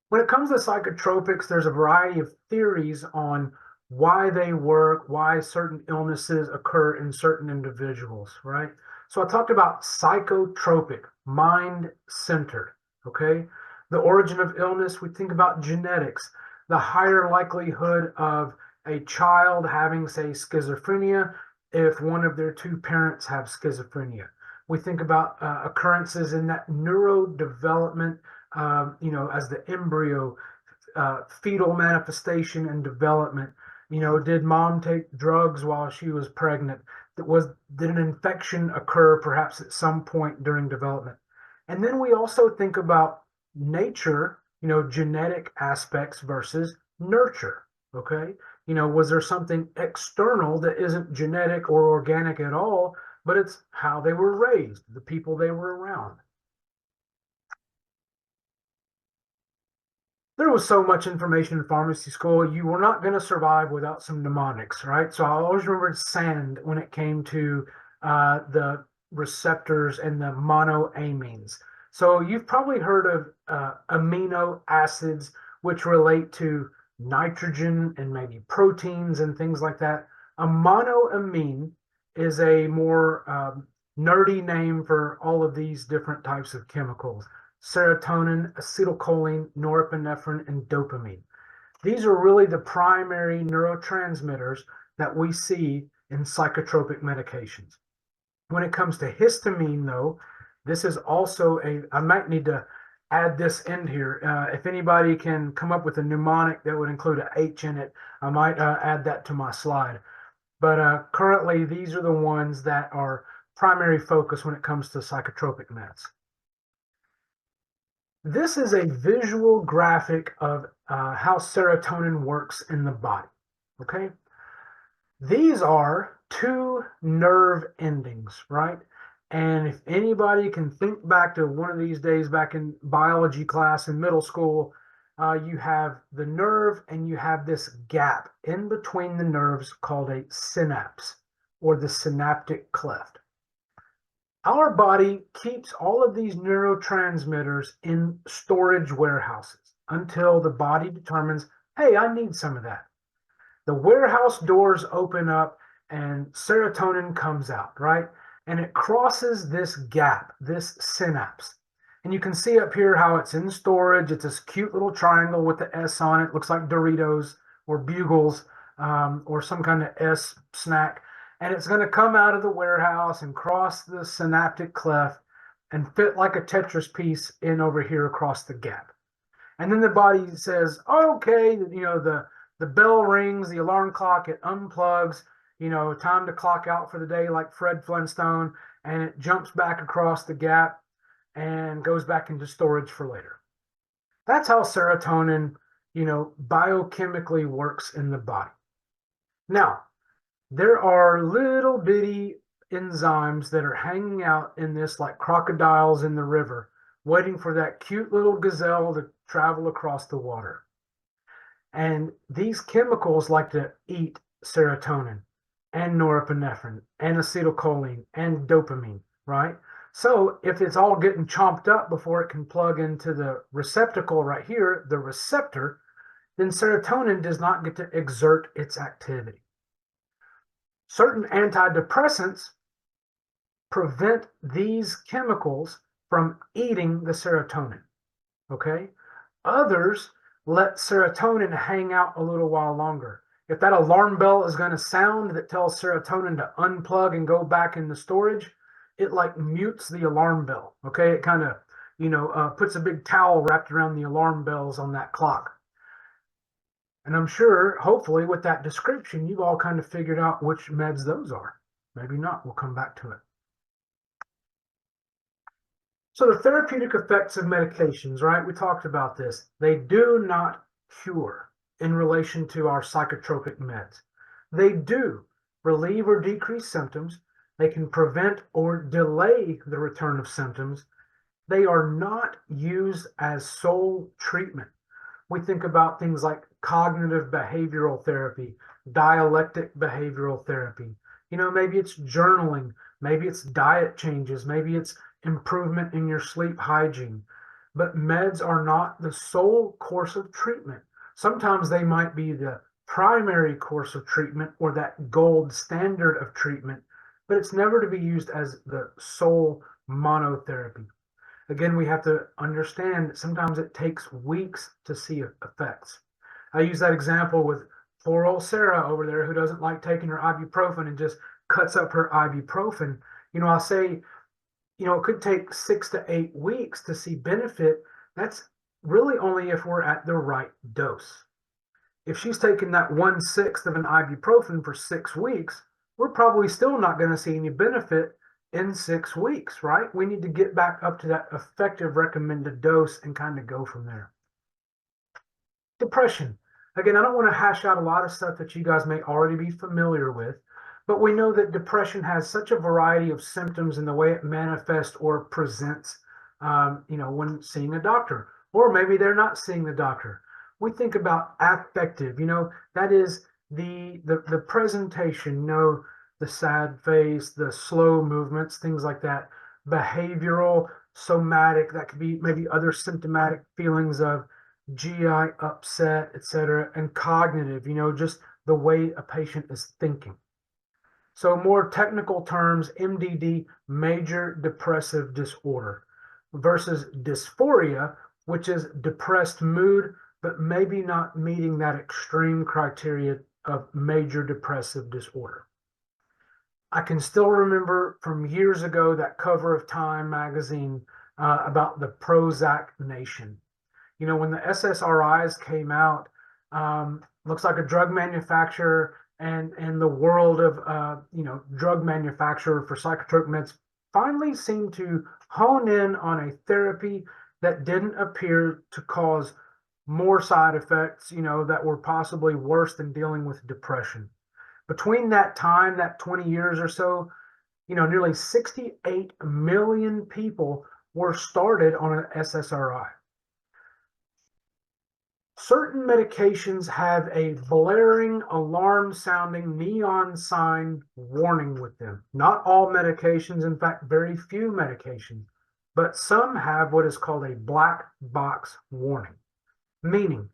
When it comes to psychotropics, there's a variety of theories on why they work, why certain illnesses occur in certain individuals, right? So I talked about psychotropic, mind-centered, okay? The origin of illness, we think about genetics, the higher likelihood of a child having, say, schizophrenia if one of their two parents have schizophrenia. We think about occurrences in that neurodevelopment, as the embryo, fetal manifestation and development. Did mom take drugs while she was pregnant? Did an infection occur perhaps at some point during development? And then we also think about nature, genetic aspects versus nurture. Okay. Was there something external that isn't genetic or organic at all, but it's how they were raised, the people they were around? There was so much information in pharmacy school, you were not going to survive without some mnemonics, right? So I always remembered SAND when it came to the receptors and the monoamines. So you've probably heard of amino acids, which relate to nitrogen and maybe proteins and things like that. A monoamine is a more nerdy name for all of these different types of chemicals: serotonin, acetylcholine, norepinephrine, and dopamine. These are really the primary neurotransmitters that we see in psychotropic medications. When it comes to histamine, though, this is also I might need to add this in here. If anybody can come up with a mnemonic that would include an H in it, I might add that to my slide. But currently, these are the ones that are primary focus when it comes to psychotropic meds. This is a visual graphic of how serotonin works in the body, okay? These are two nerve endings, right? And if anybody can think back to one of these days back in biology class in middle school, you have the nerve and you have this gap in between the nerves called a synapse or the synaptic cleft. Our body keeps all of these neurotransmitters in storage warehouses until the body determines, hey, I need some of that. The warehouse doors open up and serotonin comes out, right? And it crosses this gap, this synapse. And you can see up here how it's in storage. It's this cute little triangle with the S on it. Looks like Doritos or Bugles or some kind of S snack. And it's going to come out of the warehouse and cross the synaptic cleft and fit like a Tetris piece in over here across the gap. And then the body says, okay, the bell rings, the alarm clock, it unplugs, time to clock out for the day like Fred Flintstone, and it jumps back across the gap and goes back into storage for later. That's how serotonin, biochemically works in the body. Now, there are little bitty enzymes that are hanging out in this like crocodiles in the river, waiting for that cute little gazelle to travel across the water. And these chemicals like to eat serotonin and norepinephrine and acetylcholine and dopamine, right? So if it's all getting chomped up before it can plug into the receptacle right here, the receptor, then serotonin does not get to exert its activity. Certain antidepressants prevent these chemicals from eating the serotonin, okay? Others let serotonin hang out a little while longer. If that alarm bell is going to sound that tells serotonin to unplug and go back into storage, it like mutes the alarm bell, okay? It kind of, puts a big towel wrapped around the alarm bells on that clock. And I'm sure, hopefully, with that description, you've all kind of figured out which meds those are. Maybe not. We'll come back to it. So the therapeutic effects of medications, right? We talked about this. They do not cure in relation to our psychotropic meds. They do relieve or decrease symptoms. They can prevent or delay the return of symptoms. They are not used as sole treatment. We think about things like cognitive behavioral therapy, dialectic behavioral therapy. Maybe it's journaling, maybe it's diet changes, maybe it's improvement in your sleep hygiene. But meds are not the sole course of treatment. Sometimes they might be the primary course of treatment or that gold standard of treatment, but it's never to be used as the sole monotherapy. Again, we have to understand that sometimes it takes weeks to see effects. I use that example with poor old Sarah over there who doesn't like taking her ibuprofen and just cuts up her ibuprofen. I'll say, it could take 6 to 8 weeks to see benefit. That's really only if we're at the right dose. If she's taking that 1/6 of an ibuprofen for 6 weeks, we're probably still not going to see any benefit in 6 weeks, right? We need to get back up to that effective recommended dose and kind of go from there. Depression. Again, I don't want to hash out a lot of stuff that you guys may already be familiar with, but we know that depression has such a variety of symptoms in the way it manifests or presents, when seeing a doctor, or maybe they're not seeing the doctor. We think about affective, that is the presentation, the sad face, the slow movements, things like that. Behavioral, somatic, that could be maybe other symptomatic feelings of GI upset, etc. And cognitive, just the way a patient is thinking. So more technical terms, MDD, major depressive disorder, versus dysphoria, which is depressed mood, but maybe not meeting that extreme criteria of major depressive disorder. I can still remember from years ago that cover of Time magazine about the Prozac Nation. When the SSRIs came out, looks like a drug manufacturer and the world of drug manufacturer for psychotropic meds finally seemed to hone in on a therapy that didn't appear to cause more side effects, that were possibly worse than dealing with depression. Between that time, that 20 years or so, nearly 68 million people were started on an SSRI. Certain medications have a blaring, alarm-sounding neon sign warning with them. Not all medications, in fact, very few medications, but some have what is called a black box warning, meaning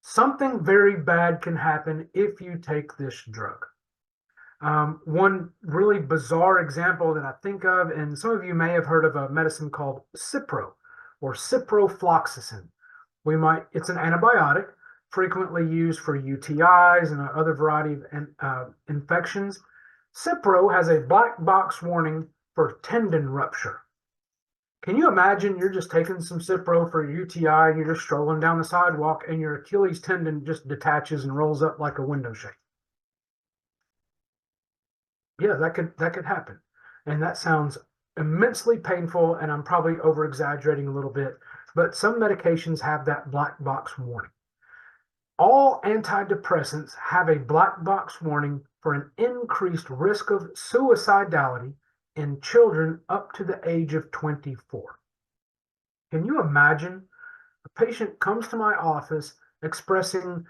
something very bad can happen if you take this drug. One really bizarre example that I think of, and some of you may have heard of a medicine called Cipro or ciprofloxacin. It's an antibiotic frequently used for UTIs and other variety of infections. Cipro has a black box warning for tendon rupture. Can you imagine you're just taking some Cipro for UTI and you're just strolling down the sidewalk and your Achilles tendon just detaches and rolls up like a window shade? Yeah, that could happen. And that sounds immensely painful, and I'm probably over exaggerating a little bit, but some medications have that black box warning. All antidepressants have a black box warning for an increased risk of suicidality in children up to the age of 24. Can you imagine? A patient comes to my office expressing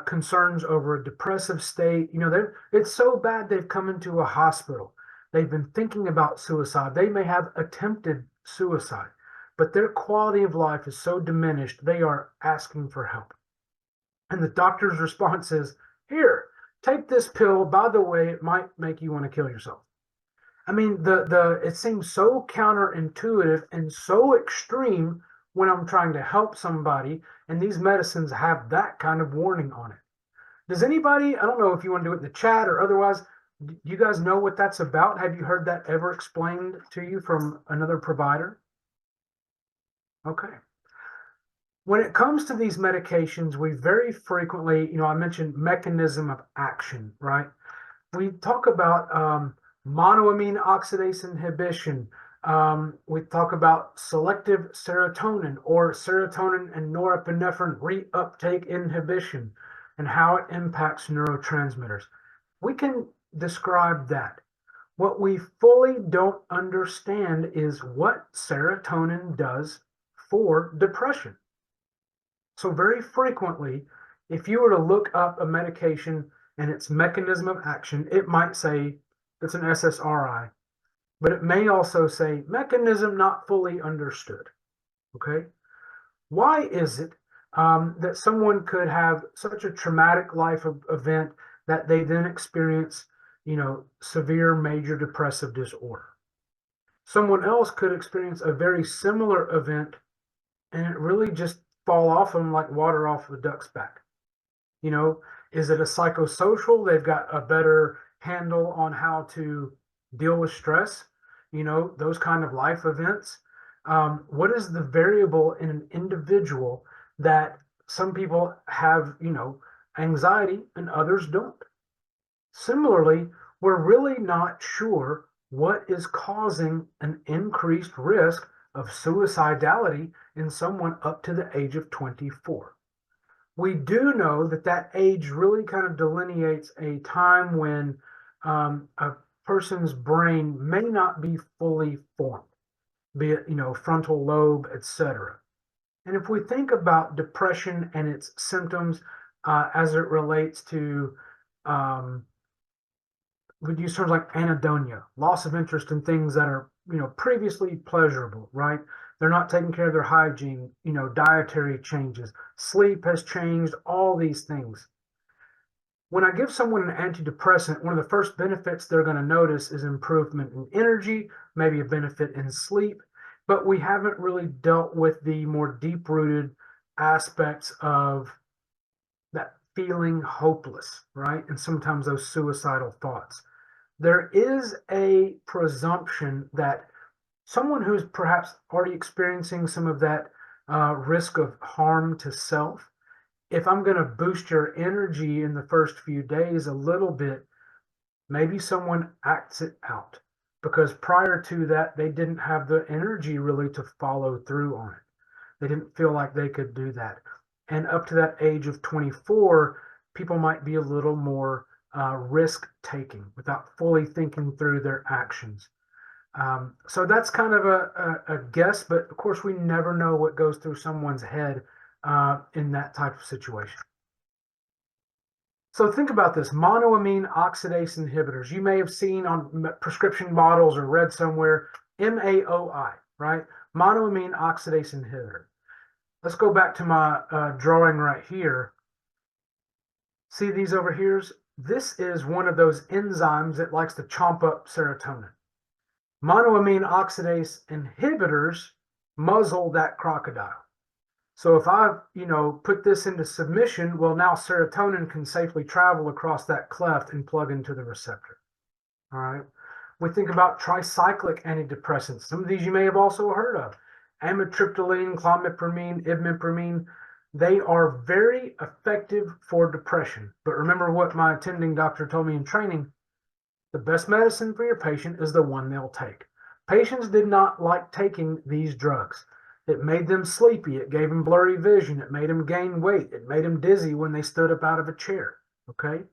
concerns over a depressive state. It's so bad they've come into a hospital. They've been thinking about suicide. They may have attempted suicide, but their quality of life is so diminished, they are asking for help. And the doctor's response is, "Here, take this pill. By the way, it might make you want to kill yourself." I mean, it seems so counterintuitive and so extreme when I'm trying to help somebody, and these medicines have that kind of warning on it. Does anybody, I don't know if you want to do it in the chat or otherwise, do you guys know what that's about? Have you heard that ever explained to you from another provider? Okay. When it comes to these medications, we very frequently, I mentioned mechanism of action, right? We talk about monoamine oxidase inhibition. We talk about selective serotonin or serotonin and norepinephrine reuptake inhibition and how it impacts neurotransmitters. We can describe that. What we fully don't understand is what serotonin does for depression. So very frequently, if you were to look up a medication and its mechanism of action, it might say it's an SSRI, but it may also say mechanism not fully understood. Okay? Why is it that someone could have such a traumatic event that they then experience, severe major depressive disorder. Someone else could experience a very similar event and it really just fall off them like water off a duck's back. Is it a psychosocial? They've got a better handle on how to deal with stress, those kind of life events. What is the variable in an individual that some people have, anxiety and others don't? Similarly, we're really not sure what is causing an increased risk of suicidality in someone up to the age of 24. We do know that age really kind of delineates a time when a person's brain may not be fully formed, be it, frontal lobe, etc. And if we think about depression and its symptoms as it relates to, we'd use terms like anhedonia, loss of interest in things that are, previously pleasurable, right? They're not taking care of their hygiene, dietary changes, sleep has changed, all these things. When I give someone an antidepressant, one of the first benefits they're going to notice is improvement in energy, maybe a benefit in sleep, but we haven't really dealt with the more deep-rooted aspects of that feeling hopeless, right? And sometimes those suicidal thoughts. There is a presumption that someone who's perhaps already experiencing some of that risk of harm to self, if I'm going to boost your energy in the first few days a little bit, maybe someone acts it out because prior to that, they didn't have the energy really to follow through on it. They didn't feel like they could do that. And up to that age of 24, people might be a little more risk taking without fully thinking through their actions. So that's kind of a guess, but of course we never know what goes through someone's head in that type of situation. So think about this, monoamine oxidase inhibitors. You may have seen on prescription bottles or read somewhere, MAOI, right? Monoamine oxidase inhibitor. Let's go back to my drawing right here. See these over here? This is one of those enzymes that likes to chomp up serotonin. Monoamine oxidase inhibitors muzzle that crocodile. So if I, put this into submission, well, now serotonin can safely travel across that cleft and plug into the receptor. All right. We think about tricyclic antidepressants. Some of these you may have also heard of. Amitriptyline, clomipramine, imipramine. They are very effective for depression. But remember what my attending doctor told me in training, the best medicine for your patient is the one they'll take. Patients did not like taking these drugs. It made them sleepy. It gave them blurry vision. It made them gain weight. It made them dizzy when they stood up out of a chair. Okay?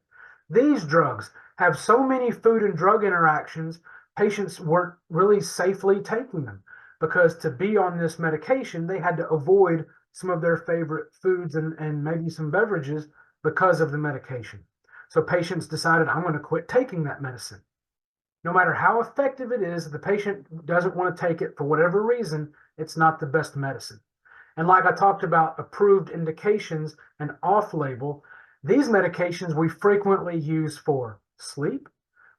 These drugs have so many food and drug interactions, patients weren't really safely taking them because to be on this medication, they had to avoid some of their favorite foods and maybe some beverages because of the medication. So patients decided, I'm going to quit taking that medicine. No matter how effective it is, if the patient doesn't want to take it for whatever reason, it's not the best medicine. And like I talked about approved indications and off-label, these medications we frequently use for sleep.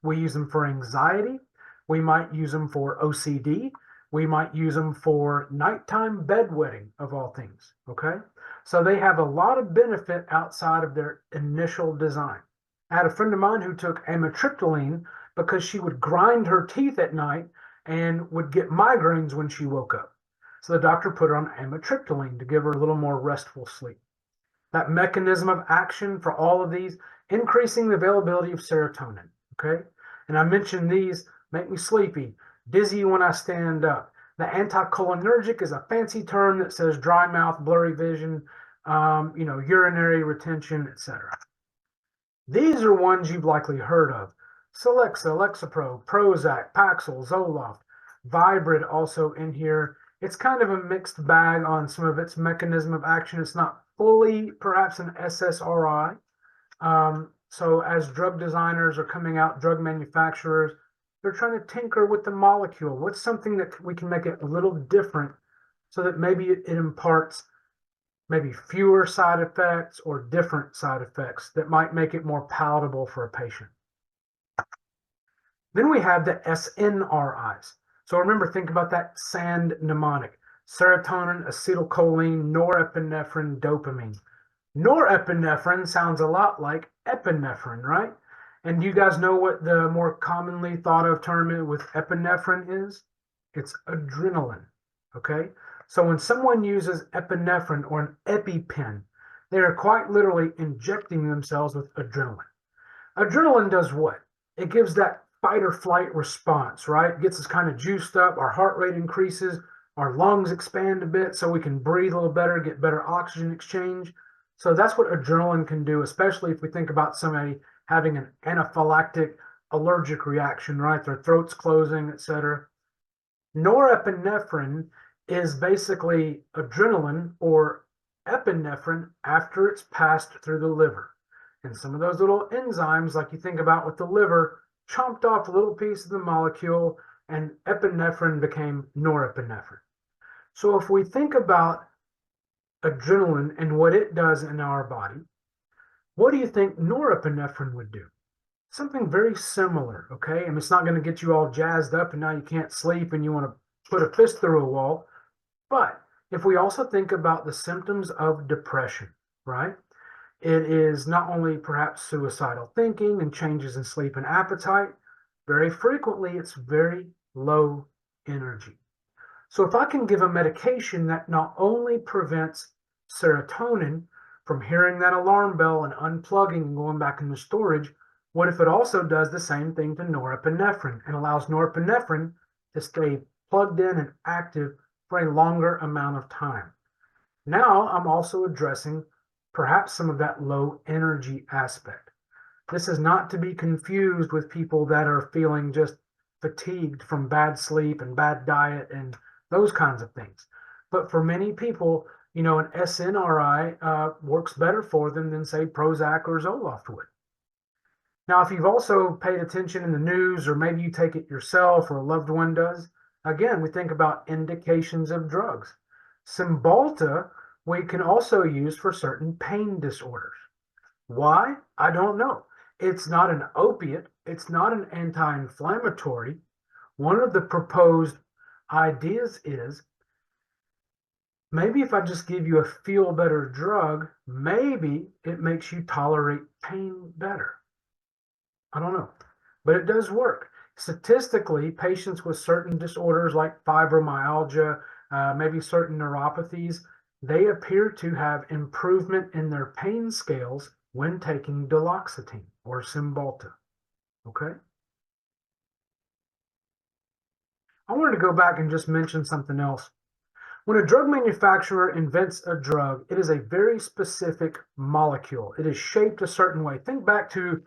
We use them for anxiety. We might use them for OCD. We might use them for nighttime bedwetting, of all things, okay? So they have a lot of benefit outside of their initial design. I had a friend of mine who took amitriptyline because she would grind her teeth at night and would get migraines when she woke up. So the doctor put her on amitriptyline to give her a little more restful sleep. That mechanism of action for all of these, increasing the availability of serotonin, okay? And I mentioned these make me sleepy, dizzy when I stand up. The anticholinergic is a fancy term that says dry mouth, blurry vision, urinary retention, etc. These are ones you've likely heard of. Celexa, Lexapro, Prozac, Paxil, Zoloft, Vibrid also in here. It's kind of a mixed bag on some of its mechanism of action. It's not fully perhaps an SSRI. So as drug designers are coming out, drug manufacturers, they're trying to tinker with the molecule. What's something that we can make it a little different so that maybe it imparts maybe fewer side effects or different side effects that might make it more palatable for a patient. Then we have the SNRIs. So remember, think about that SAND mnemonic: serotonin, acetylcholine, norepinephrine, dopamine. Norepinephrine sounds a lot like epinephrine, right? And you guys know what the more commonly thought of term with epinephrine is? It's adrenaline, okay? So when someone uses epinephrine or an EpiPen, they are quite literally injecting themselves with adrenaline. Adrenaline does what? It gives that fight or flight response, right? It gets us kind of juiced up, our heart rate increases, our lungs expand a bit so we can breathe a little better, get better oxygen exchange. So that's what adrenaline can do, especially if we think about somebody having an anaphylactic allergic reaction, right? Their throat's closing, etc. Norepinephrine is basically adrenaline or epinephrine after it's passed through the liver. And some of those little enzymes, like you think about with the liver, chomped off a little piece of the molecule, and epinephrine became norepinephrine. So if we think about adrenaline and what it does in our body, what do you think norepinephrine would do? Something very similar, okay? And it's not going to get you all jazzed up and now you can't sleep and you want to put a fist through a wall. But if we also think about the symptoms of depression, right? It is not only perhaps suicidal thinking and changes in sleep and appetite, very frequently it's very low energy. So if I can give a medication that not only prevents serotonin from hearing that alarm bell and unplugging and going back into storage, what if it also does the same thing to norepinephrine and allows norepinephrine to stay plugged in and active for a longer amount of time? Now I'm also addressing perhaps some of that low energy aspect. This is not to be confused with people that are feeling just fatigued from bad sleep and bad diet and those kinds of things. But for many people, an SNRI works better for them than, say, Prozac or Zoloft would. Now, if you've also paid attention in the news, or maybe you take it yourself or a loved one does, again, we think about indications of drugs. Cymbalta we can also use for certain pain disorders. Why? I don't know. It's not an opiate. It's not an anti-inflammatory. One of the proposed ideas is maybe if I just give you a feel better drug, maybe it makes you tolerate pain better. I don't know, but it does work. Statistically, patients with certain disorders like fibromyalgia, maybe certain neuropathies, they appear to have improvement in their pain scales when taking duloxetine or Cymbalta, okay? I wanted to go back and just mention something else. When a drug manufacturer invents a drug, it is a very specific molecule. It is shaped a certain way. Think back to,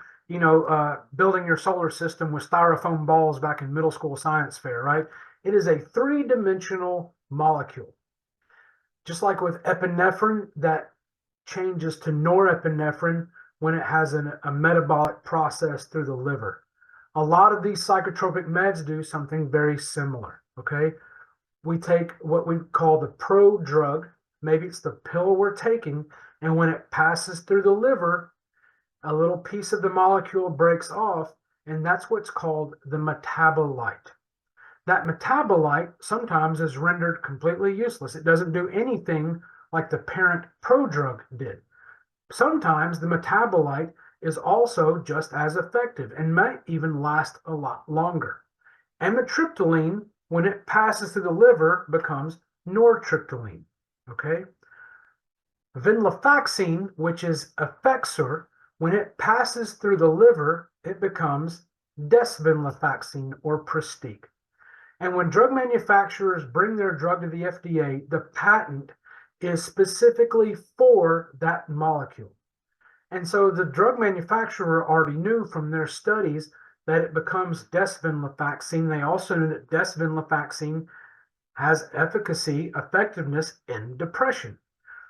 building your solar system with styrofoam balls back in middle school science fair, right? It is a three-dimensional molecule. Just like with epinephrine, that changes to norepinephrine when it has a metabolic process through the liver. A lot of these psychotropic meds do something very similar, okay? We take what we call the prodrug, maybe it's the pill we're taking, and when it passes through the liver, a little piece of the molecule breaks off, and that's what's called the metabolite. That metabolite sometimes is rendered completely useless. It doesn't do anything like the parent prodrug did. Sometimes the metabolite is also just as effective and might even last a lot longer. Amitriptyline, when it passes through the liver, becomes nortriptyline, okay? Venlafaxine, which is Effexor, when it passes through the liver, it becomes desvenlafaxine or Pristiq. And when drug manufacturers bring their drug to the FDA, the patent is specifically for that molecule. And so the drug manufacturer already knew from their studies that it becomes desvenlafaxine. They also knew that desvenlafaxine has efficacy, effectiveness in depression.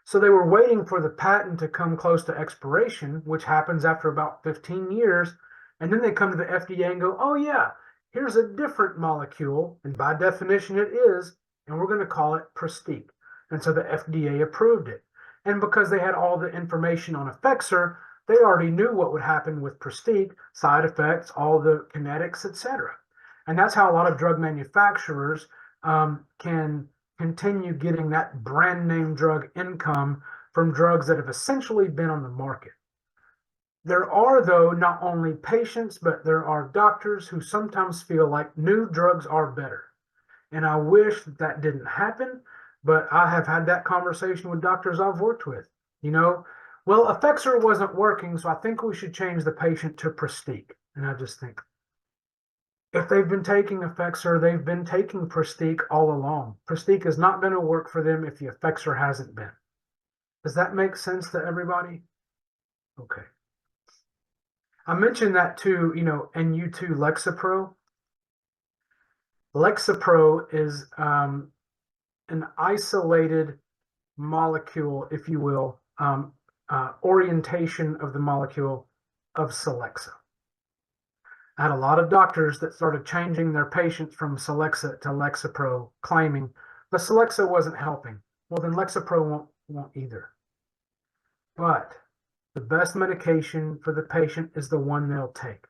So they were waiting for the patent to come close to expiration, which happens after about 15 years. And then they come to the FDA and go, oh yeah, here's a different molecule. And by definition it is, and we're going to call it Pristiq. And so the FDA approved it. And because they had all the information on Effexor, they already knew what would happen with Prestige, side effects, all the kinetics, etc. And that's how a lot of drug manufacturers can continue getting that brand name drug income from drugs that have essentially been on the market. There are, though, not only patients, but there are doctors who sometimes feel like new drugs are better. And I wish that didn't happen, but I have had that conversation with doctors I've worked with. Well, Effexor wasn't working, so I think we should change the patient to Prestige. And I just think, if they've been taking Effexor, they've been taking Prestige all along. Prestige is not going to work for them if the Effexor hasn't been. Does that make sense to everybody? Okay. I mentioned that too, and you too, Lexapro. Lexapro is an isolated molecule, if you will, orientation of the molecule of Celexa. I had a lot of doctors that started changing their patients from Celexa to Lexapro, claiming the Celexa wasn't helping. Well, then Lexapro won't either. But the best medication for the patient is the one they'll take.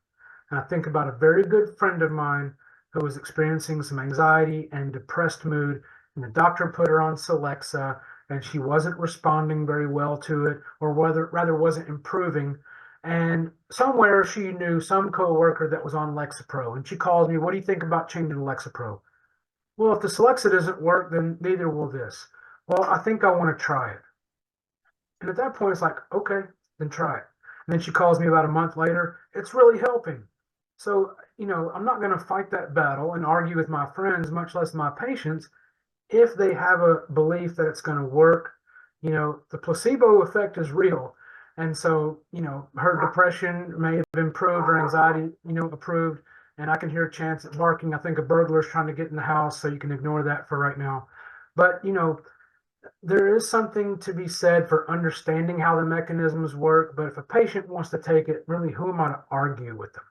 And I think about a very good friend of mine who was experiencing some anxiety and depressed mood, and the doctor put her on Celexa, and she wasn't responding very well to it, or rather wasn't improving. And somewhere she knew some coworker that was on Lexapro, and she calls me, "What do you think about changing to Lexapro?" Well, if the Celexa doesn't work, then neither will this. Well, I think I want to try it. And at that point, it's like, okay, then try it. And then she calls me about a month later, "It's really helping." So, I'm not going to fight that battle and argue with my friends, much less my patients, if they have a belief that it's going to work. The placebo effect is real. And so, her depression may have improved, her anxiety, improved, and I can hear Chance barking. I think a burglar's trying to get in the house, so you can ignore that for right now. But, there is something to be said for understanding how the mechanisms work. But if a patient wants to take it, really, who am I to argue with them?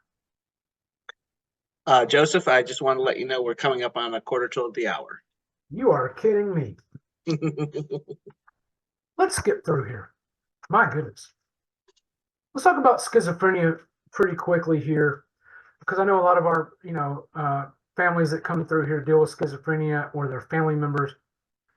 Joseph, I just want to let you know we're coming up on a quarter till the hour. You are kidding me. Let's get through here. My goodness. Let's talk about schizophrenia pretty quickly here, because I know a lot of our, families that come through here deal with schizophrenia or their family members.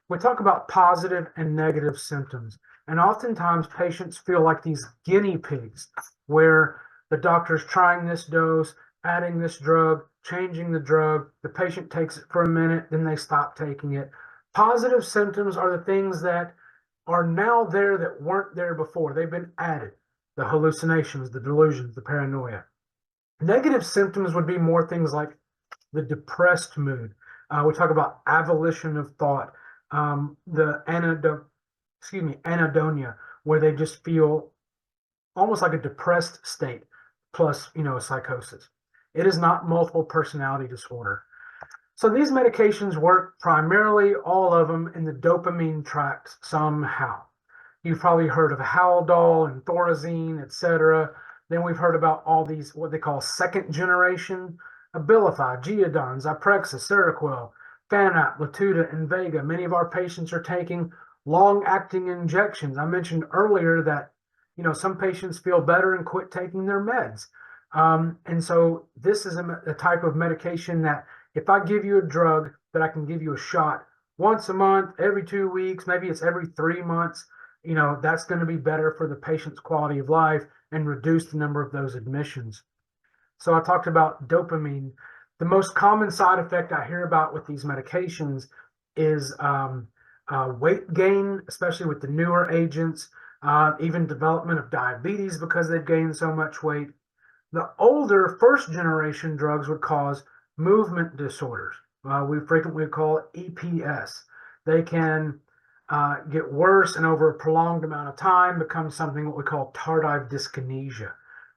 We talk about positive and negative symptoms. And oftentimes patients feel like these guinea pigs where the doctor's trying this dose, adding this drug, changing the drug. The patient takes it for a minute, then they stop taking it. Positive symptoms are the things that are now there that weren't there before. They've been added. The hallucinations, the delusions, the paranoia. Negative symptoms would be more things like the depressed mood. We talk about avolition of thought, the anhedonia, where they just feel almost like a depressed state, plus, psychosis. It is not multiple personality disorder. So these medications work primarily, all of them, in the dopamine tract somehow. You've probably heard of Haldol and Thorazine, etc. Then we've heard about all these, what they call second generation, Abilify, Geodon, Zyprexa, Seroquel, Fanapt, Latuda, and Vega. Many of our patients are taking long-acting injections. I mentioned earlier that, some patients feel better and quit taking their meds. And so this is a type of medication that if I give you a drug that I can give you a shot once a month, every 2 weeks, maybe it's every 3 months, that's going to be better for the patient's quality of life and reduce the number of those admissions. So I talked about dopamine. The most common side effect I hear about with these medications is weight gain, especially with the newer agents, even development of diabetes because they've gained so much weight. The older first generation drugs would cause movement disorders. We frequently call it EPS. They can get worse and over a prolonged amount of time become something what we call tardive dyskinesia,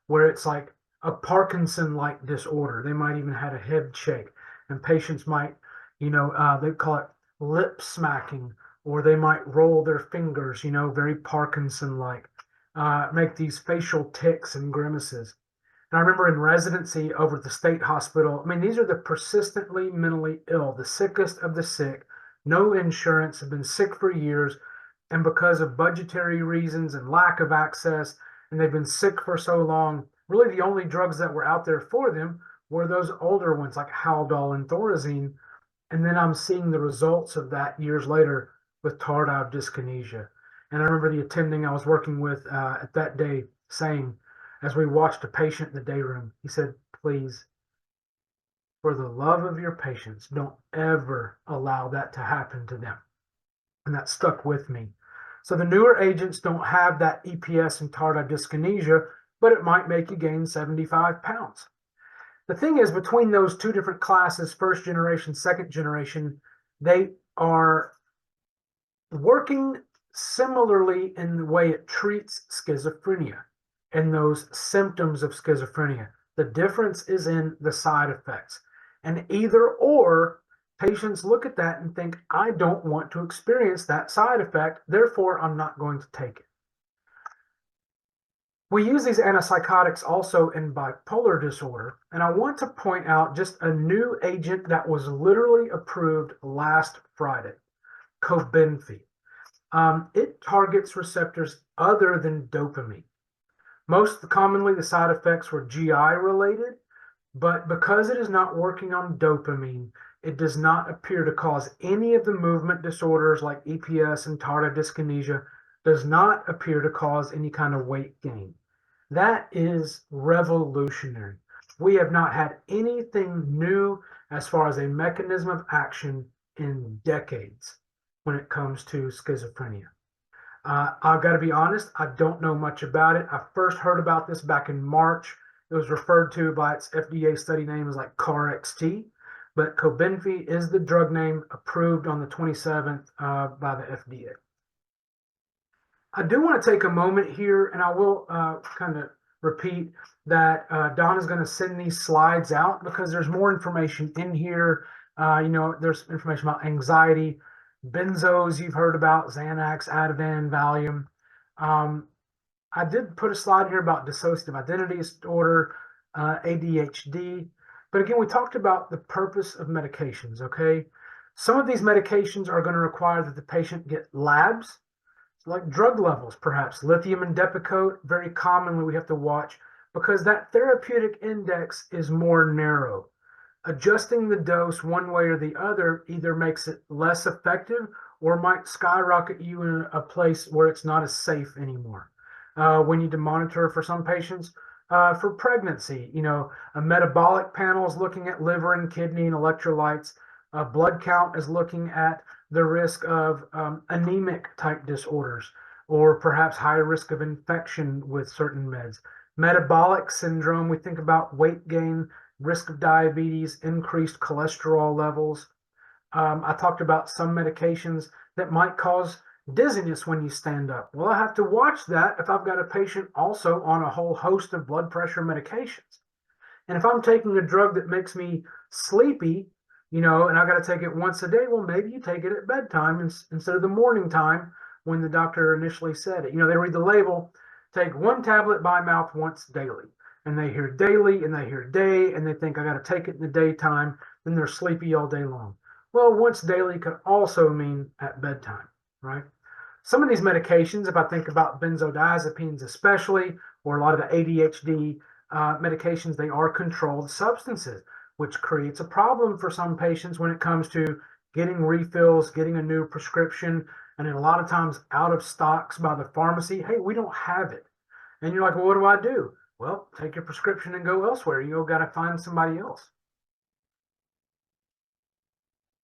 where it's like a Parkinson-like disorder. They might even have a head shake, and patients might, they call it lip smacking, or they might roll their fingers, very Parkinson-like, make these facial tics and grimaces. And I remember in residency over at the state hospital, these are the persistently mentally ill, the sickest of the sick, no insurance, have been sick for years. And because of budgetary reasons and lack of access, and they've been sick for so long, really the only drugs that were out there for them were those older ones like Haldol and Thorazine. And then I'm seeing the results of that years later with tardive dyskinesia. And I remember the attending I was working with at that day saying, as we watched a patient in the day room, he said, please, for the love of your patients, don't ever allow that to happen to them. And that stuck with me. So the newer agents don't have that EPS and tardive dyskinesia, but it might make you gain 75 pounds. The thing is, between those two different classes, first generation, second generation, they are working similarly in the way it treats schizophrenia and those symptoms of schizophrenia. The difference is in the side effects. And either or, patients look at that and think, I don't want to experience that side effect, therefore I'm not going to take it. We use these antipsychotics also in bipolar disorder, and I want to point out just a new agent that was literally approved last Friday, Cobenfy. It targets receptors other than dopamine. Most commonly, the side effects were GI related, but because it is not working on dopamine, it does not appear to cause any of the movement disorders like EPS and tardive dyskinesia, does not appear to cause any kind of weight gain. That is revolutionary. We have not had anything new as far as a mechanism of action in decades when it comes to schizophrenia. I've got to be honest, I don't know much about it. I first heard about this back in March. It was referred to by its FDA study name as like CAR-XT, but Cobenfy is the drug name approved on the 27th by the FDA. I do want to take a moment here, and I will kind of repeat that Don is going to send these slides out because there's more information in here. There's information about anxiety, benzos you've heard about, Xanax, Ativan, Valium. I did put a slide here about dissociative identity disorder, ADHD. But again, we talked about the purpose of medications, okay? Some of these medications are going to require that the patient get labs, like drug levels, perhaps. Lithium and Depakote, very commonly we have to watch because that therapeutic index is more narrow. Adjusting the dose one way or the other either makes it less effective or might skyrocket you in a place where it's not as safe anymore. We need to monitor for some patients for pregnancy. A metabolic panel is looking at liver and kidney and electrolytes. A blood count is looking at the risk of anemic type disorders, or perhaps high risk of infection with certain meds. Metabolic syndrome, we think about weight gain, risk of diabetes, increased cholesterol levels. I talked about some medications that might cause dizziness when you stand up. Well, I have to watch that if I've got a patient also on a whole host of blood pressure medications. And if I'm taking a drug that makes me sleepy, and I got to take it once a day, well, maybe you take it at bedtime instead of the morning time when the doctor initially said it. They read the label, take one tablet by mouth once daily. And they hear daily and they hear day and they think I got to take it in the daytime, then they're sleepy all day long. Well, once daily could also mean at bedtime, right? Some of these medications, if I think about benzodiazepines especially, or a lot of the ADHD medications, they are controlled substances, which creates a problem for some patients when it comes to getting refills, getting a new prescription, and then a lot of times out of stocks by the pharmacy. Hey, we don't have it. And you're like, well, what do I do? Well, take your prescription and go elsewhere. You got to find somebody else.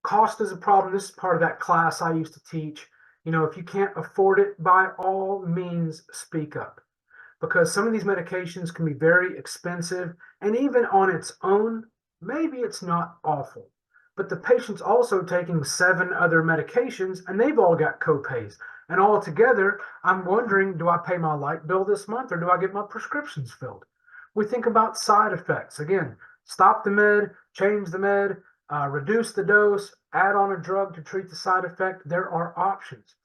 Cost is a problem. This is part of that class I used to teach. If you can't afford it, by all means, speak up. Because some of these medications can be very expensive, and even on its own, maybe it's not awful. But the patient's also taking 7 other medications, and they've all got copays. And all together, I'm wondering, do I pay my light bill this month, or do I get my prescriptions filled? We think about side effects. Again, stop the med, change the med, reduce the dose, add on a drug to treat the side effect. There are options.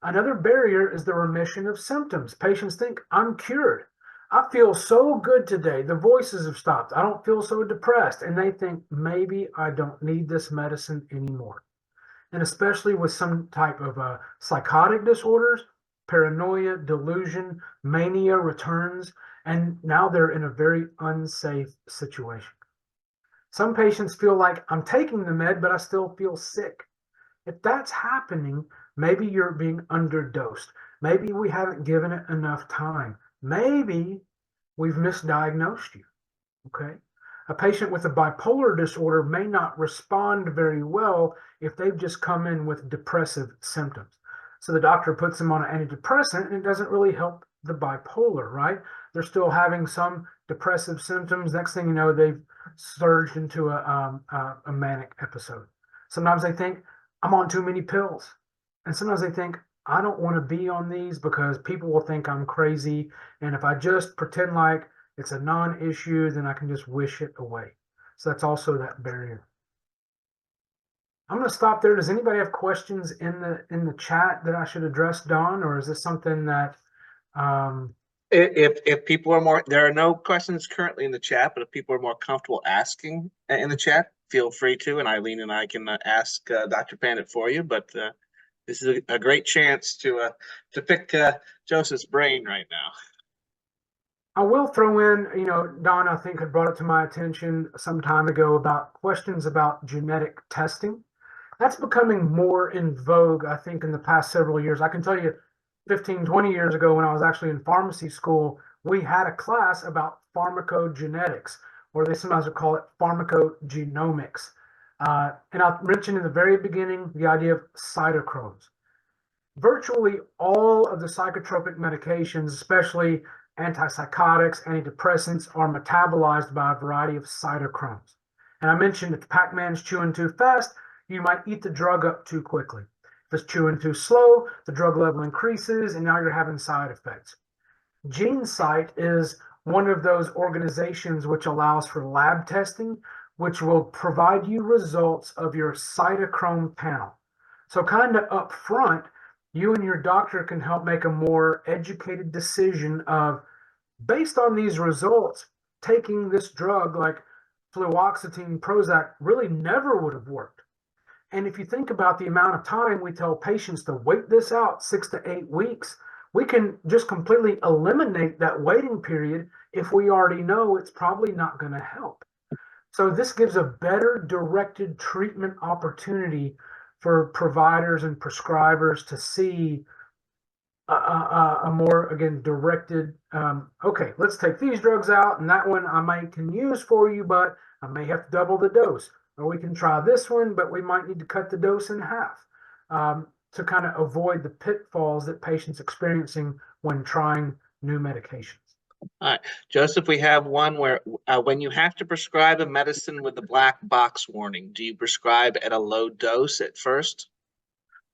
Another barrier is the remission of symptoms. Patients think, I'm cured. I feel so good today. The voices have stopped. I don't feel so depressed. And they think, maybe I don't need this medicine anymore. and especially with some type of psychotic disorders, paranoia, delusion, mania returns, and now they're in a very unsafe situation. Some patients feel like I'm taking the med, but I still feel sick. If that's happening, maybe you're being underdosed. Maybe we haven't given it enough time. Maybe we've misdiagnosed you. Okay. A patient with a bipolar disorder may not respond very well if they've just come in with depressive symptoms. So the doctor puts them on an antidepressant and it doesn't really help the bipolar, right? They're still having some depressive symptoms. Next thing you know, they've surged into a manic episode. Sometimes they think, I'm on too many pills. And sometimes they think, I don't want to be on these because people will think I'm crazy. And if I just pretend like it's a non-issue, then I can just wish it away. So that's also that barrier. I'm going to stop there. Does anybody have questions in the chat that I should address, Don, or is this something that If people are more, there are no questions currently in the chat, but if people are more comfortable asking in the chat, feel free to, and Eileen and I can ask Dr. Pandit for you. But this is a great chance to pick Joseph's brain right now. I will throw in, Don, I think had brought it to my attention some time ago about questions about genetic testing. That's becoming more in vogue, I think, in the past several years. I can tell you 15, 20 years ago when I was actually in pharmacy school, we had a class about pharmacogenetics, or they sometimes would call it pharmacogenomics. And I mentioned in the very beginning the idea of cytochromes. Virtually all of the psychotropic medications, especially antipsychotics, antidepressants, are metabolized by a variety of cytochromes. And I mentioned if Pac-Man's chewing too fast, you might eat the drug up too quickly. If it's chewing too slow, the drug level increases, and now you're having side effects. GeneSight is one of those organizations which allows for lab testing, which will provide you results of your cytochrome panel. So kind of up front, you and your doctor can help make a more educated decision of, based on these results, taking this drug like fluoxetine, Prozac really never would have worked. And if you think about the amount of time we tell patients to wait this out 6 to 8 weeks, we can just completely eliminate that waiting period if we already know it's probably not going to help. So this gives a better directed treatment opportunity for providers and prescribers to see a more, again, directed, okay, let's take these drugs out, and that one I can use for you, but I may have to double the dose. Or we can try this one, but we might need to cut the dose in half to kind of avoid the pitfalls that patients experiencing when trying new medications. All right, Joseph, we have one where when you have to prescribe a medicine with the black box warning, do you prescribe at a low dose at first?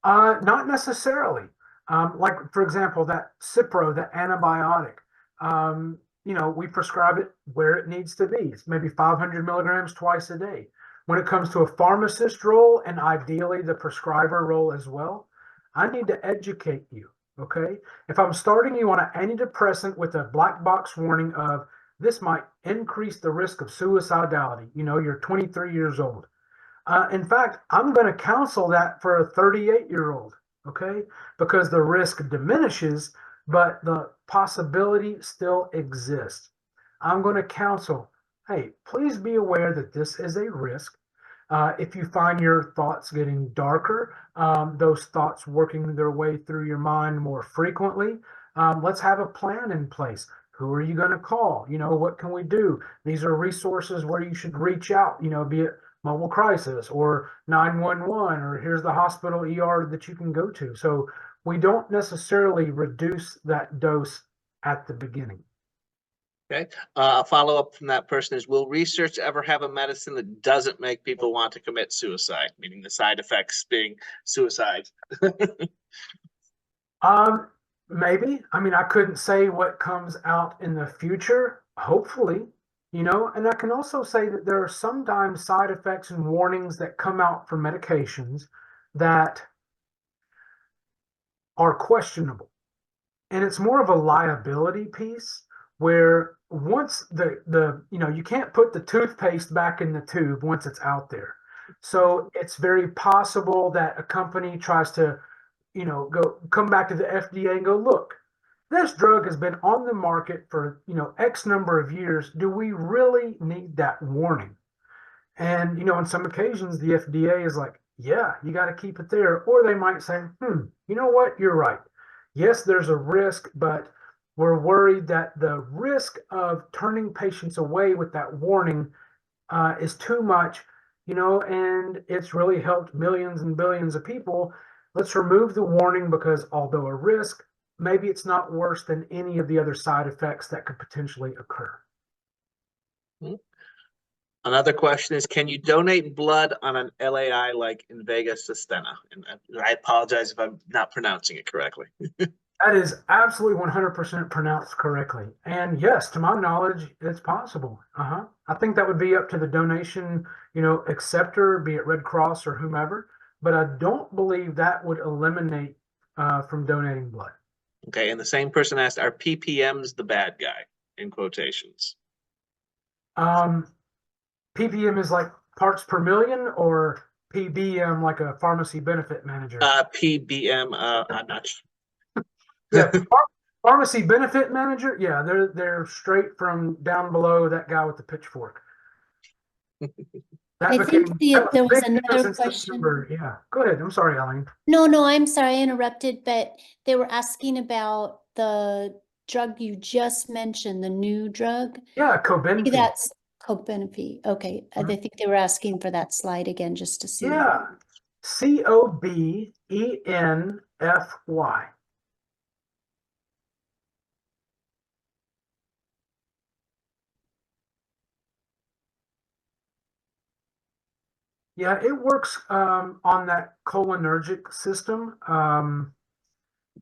Not necessarily. Like, for example, that Cipro, that antibiotic, we prescribe it where it needs to be. It's maybe 500 milligrams twice a day. When it comes to a pharmacist role, and ideally the prescriber role as well, I need to educate you, okay? If I'm starting you on an antidepressant with a black box warning of this might increase the risk of suicidality, you're 23 years old. In fact, I'm going to counsel that for a 38-year-old, okay? Because the risk diminishes, but the possibility still exists. I'm going to counsel, hey, please be aware that this is a risk. If you find your thoughts getting darker, those thoughts working their way through your mind more frequently, let's have a plan in place. Who are you going to call? What can we do? These are resources where you should reach out, be it mobile crisis or 911, or here's the hospital ER that you can go to. So we don't necessarily reduce that dose at the beginning. Okay. A follow-up from that person is, will research ever have a medicine that doesn't make people want to commit suicide, meaning the side effects being suicide? Maybe. I mean, I couldn't say what comes out in the future, hopefully, and I can also say that there are sometimes side effects and warnings that come out for medications that are questionable. And it's more of a liability piece where once you can't put the toothpaste back in the tube once it's out there. So it's very possible that a company tries to, come back to the FDA and go, look, this drug has been on the market for, X number of years. Do we really need that warning? And, on some occasions, the FDA is like, yeah, you got to keep it there. Or they might say, you know what? You're right. Yes, there's a risk, but we're worried that the risk of turning patients away with that warning is too much, and it's really helped millions and billions of people. Let's remove the warning because although a risk, maybe it's not worse than any of the other side effects that could potentially occur. Another question is, can you donate blood on an LAI like Invega Sustenna? And I apologize if I'm not pronouncing it correctly. That is absolutely 100% pronounced correctly. And yes, to my knowledge, it's possible. I think that would be up to the donation, acceptor, be it Red Cross or whomever. But I don't believe that would eliminate from donating blood. Okay, and the same person asked, are PPMs the bad guy, in quotations? PPM is like parts per million, or PBM like a pharmacy benefit manager? PBM, I'm not sure. Yeah, pharmacy benefit manager. Yeah, they're straight from down below that guy with the pitchfork. I think there was another question. Yeah, go ahead. I'm sorry, Elaine. No, I'm sorry I interrupted, but they were asking about the drug you just mentioned, the new drug. Yeah, Cobenfy. That's Cobenfy. Okay, I think they were asking for that slide again just to see. Yeah, Cobenfy. Yeah, it works on that cholinergic system.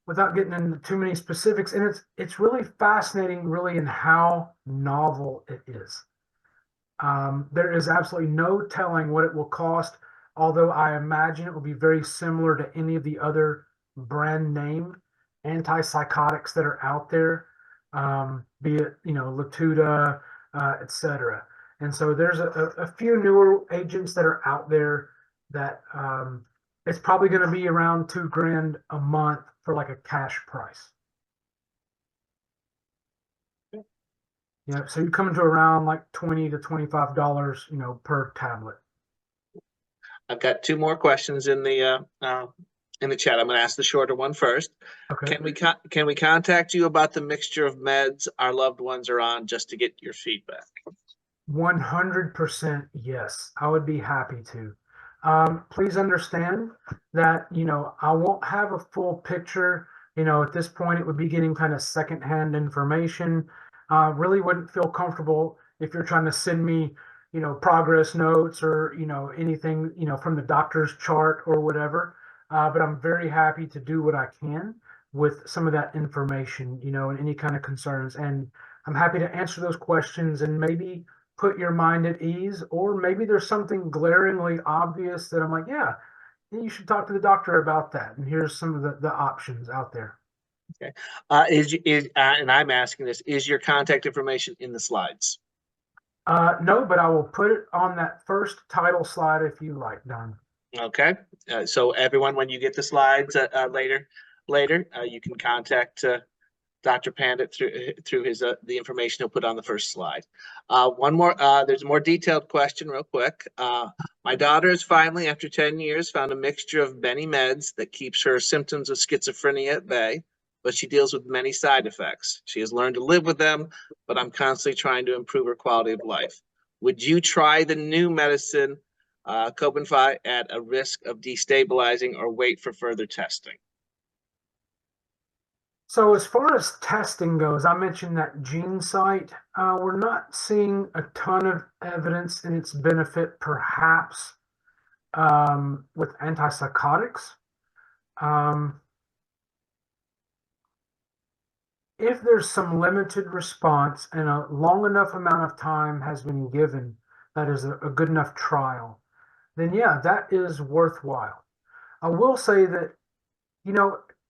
Without getting into too many specifics, and it's really fascinating, really, in how novel it is. There is absolutely no telling what it will cost, although I imagine it will be very similar to any of the other brand name antipsychotics that are out there, be it Latuda, etc. And so there's a few newer agents that are out there that it's probably going to be around $2,000 a month for like a cash price. Yeah, so you're coming to around like $20 to $25, per tablet. I've got two more questions in the chat. I'm going to ask the shorter one first. Okay. Can we contact you about the mixture of meds our loved ones are on, just to get your feedback? 100% yes. I would be happy to. Please understand that, I won't have a full picture. At this point, it would be getting kind of secondhand information. Really wouldn't feel comfortable if you're trying to send me, progress notes or, anything, from the doctor's chart or whatever. But I'm very happy to do what I can with some of that information, and any kind of concerns. And I'm happy to answer those questions and maybe put your mind at ease, or maybe there's something glaringly obvious that I'm like, yeah, you should talk to the doctor about that. And here's some of the options out there. Okay. And I'm asking this, is your contact information in the slides? No, but I will put it on that first title slide if you like, Don. Okay. So everyone, when you get the slides later, you can contact Dr. Pandit through his the information he'll put on the first slide. One more, there's a more detailed question real quick. My daughter has finally, after 10 years, found a mixture of many meds that keeps her symptoms of schizophrenia at bay, but she deals with many side effects. She has learned to live with them, but I'm constantly trying to improve her quality of life. Would you try the new medicine, Cobenfy, at a risk of destabilizing, or wait for further testing? So as far as testing goes, I mentioned that gene site. We're not seeing a ton of evidence in its benefit, perhaps with antipsychotics. If there's some limited response and a long enough amount of time has been given, that is a good enough trial, then yeah, that is worthwhile. I will say that,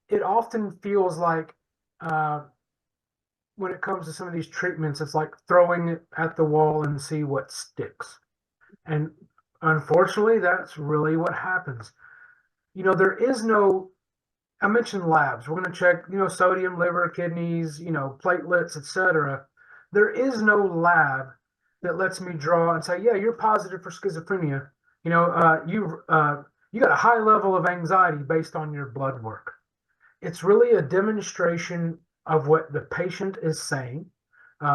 it often feels like when it comes to some of these treatments, it's like throwing it at the wall and see what sticks. And Unfortunately, that's really what happens. You know, there is no, I mentioned labs. We're going to check, you know, sodium, liver, kidneys, you know, platelets, etc. There is no lab that lets me draw and say, yeah, you're positive for schizophrenia. You know, you got a high level of anxiety based on your blood work. It's really a demonstration of what the patient is saying.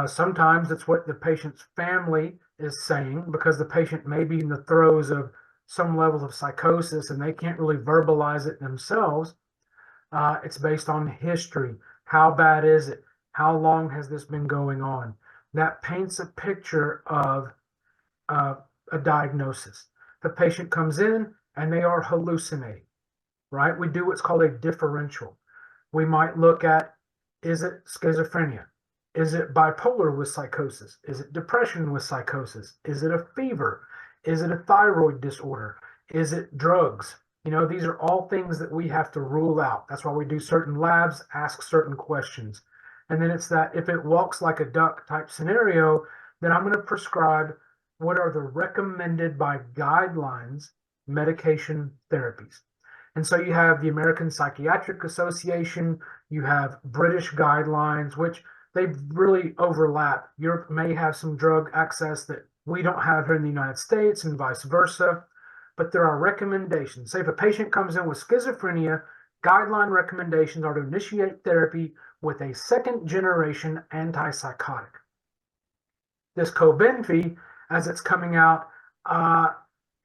Sometimes it's what the patient's family is saying because the patient may be in the throes of some level of psychosis and they can't really verbalize it themselves. It's based on history. How bad is it? How long has this been going on? That paints a picture of a diagnosis. The patient comes in and they are hallucinating, right? We do what's called a differential. We might look at, is it schizophrenia? Is it bipolar with psychosis? Is it depression with psychosis? Is it a fever? Is it a thyroid disorder? Is it drugs? You know, these are all things that we have to rule out. That's why we do certain labs, ask certain questions. And then it's that if it walks like a duck type scenario, then I'm going to prescribe what are the recommended by guidelines medication therapies. And so you have the American Psychiatric Association, you have British guidelines, which they really overlap. Europe may have some drug access that we don't have here in the United States and vice versa, but there are recommendations. Say if a patient comes in with schizophrenia, guideline recommendations are to initiate therapy with a second generation antipsychotic. This Cobenfy, as it's coming out,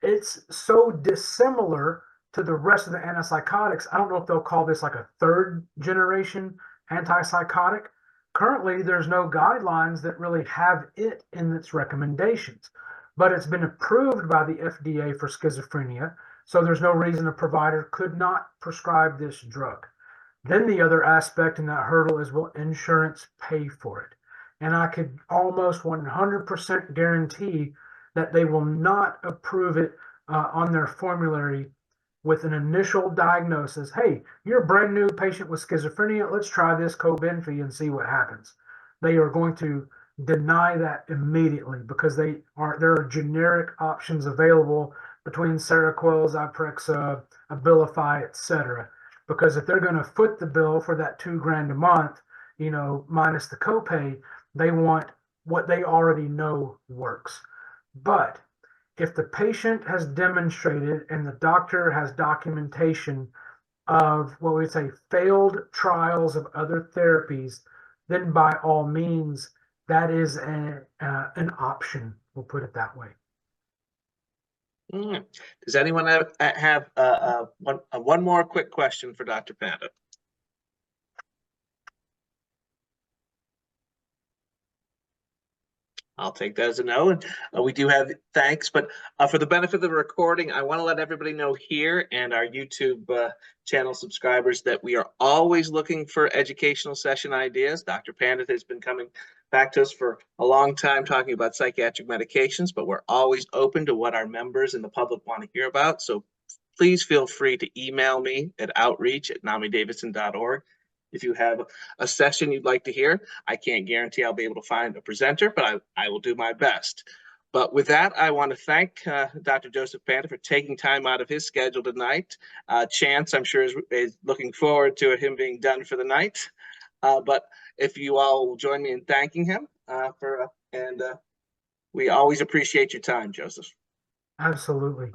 it's so dissimilar to the rest of the antipsychotics. I don't know if they'll call this like a third generation antipsychotic. Currently, there's no guidelines that really have it in its recommendations, but it's been approved by the FDA for schizophrenia. So there's no reason a provider could not prescribe this drug. Then the other aspect in that hurdle is, will insurance pay for it? And I could almost 100% guarantee that they will not approve it on their formulary with an initial diagnosis. Hey, you're a brand new patient with schizophrenia. Let's try this Cobenfy and see what happens. They are going to deny that immediately because there are generic options available between Seroquel, Zyprexa, Abilify, etc. Because if they're going to foot the bill for that $2,000 a month, you know, minus the copay, they want what they already know works. But if the patient has demonstrated and the doctor has documentation of what we'd say failed trials of other therapies, then by all means, that is an option. We'll put it that way. Does anyone have one more quick question for Dr. Pandit? I'll take that as a no. And we do have thanks, but for the benefit of the recording, I want to let everybody know here and our YouTube channel subscribers that we are always looking for educational session ideas. Dr. Pandit has been coming back to us for a long time talking about psychiatric medications, but we're always open to what our members and the public want to hear about. So please feel free to email me at outreach@namidavidson.org. If you have a session you'd like to hear, I can't guarantee I'll be able to find a presenter, but I will do my best. But with that, I want to thank Dr. Joseph Pandit for taking time out of his schedule tonight. Chance, I'm sure, is looking forward to him being done for the night. But if you all will join me in thanking him we always appreciate your time, Joseph. Absolutely.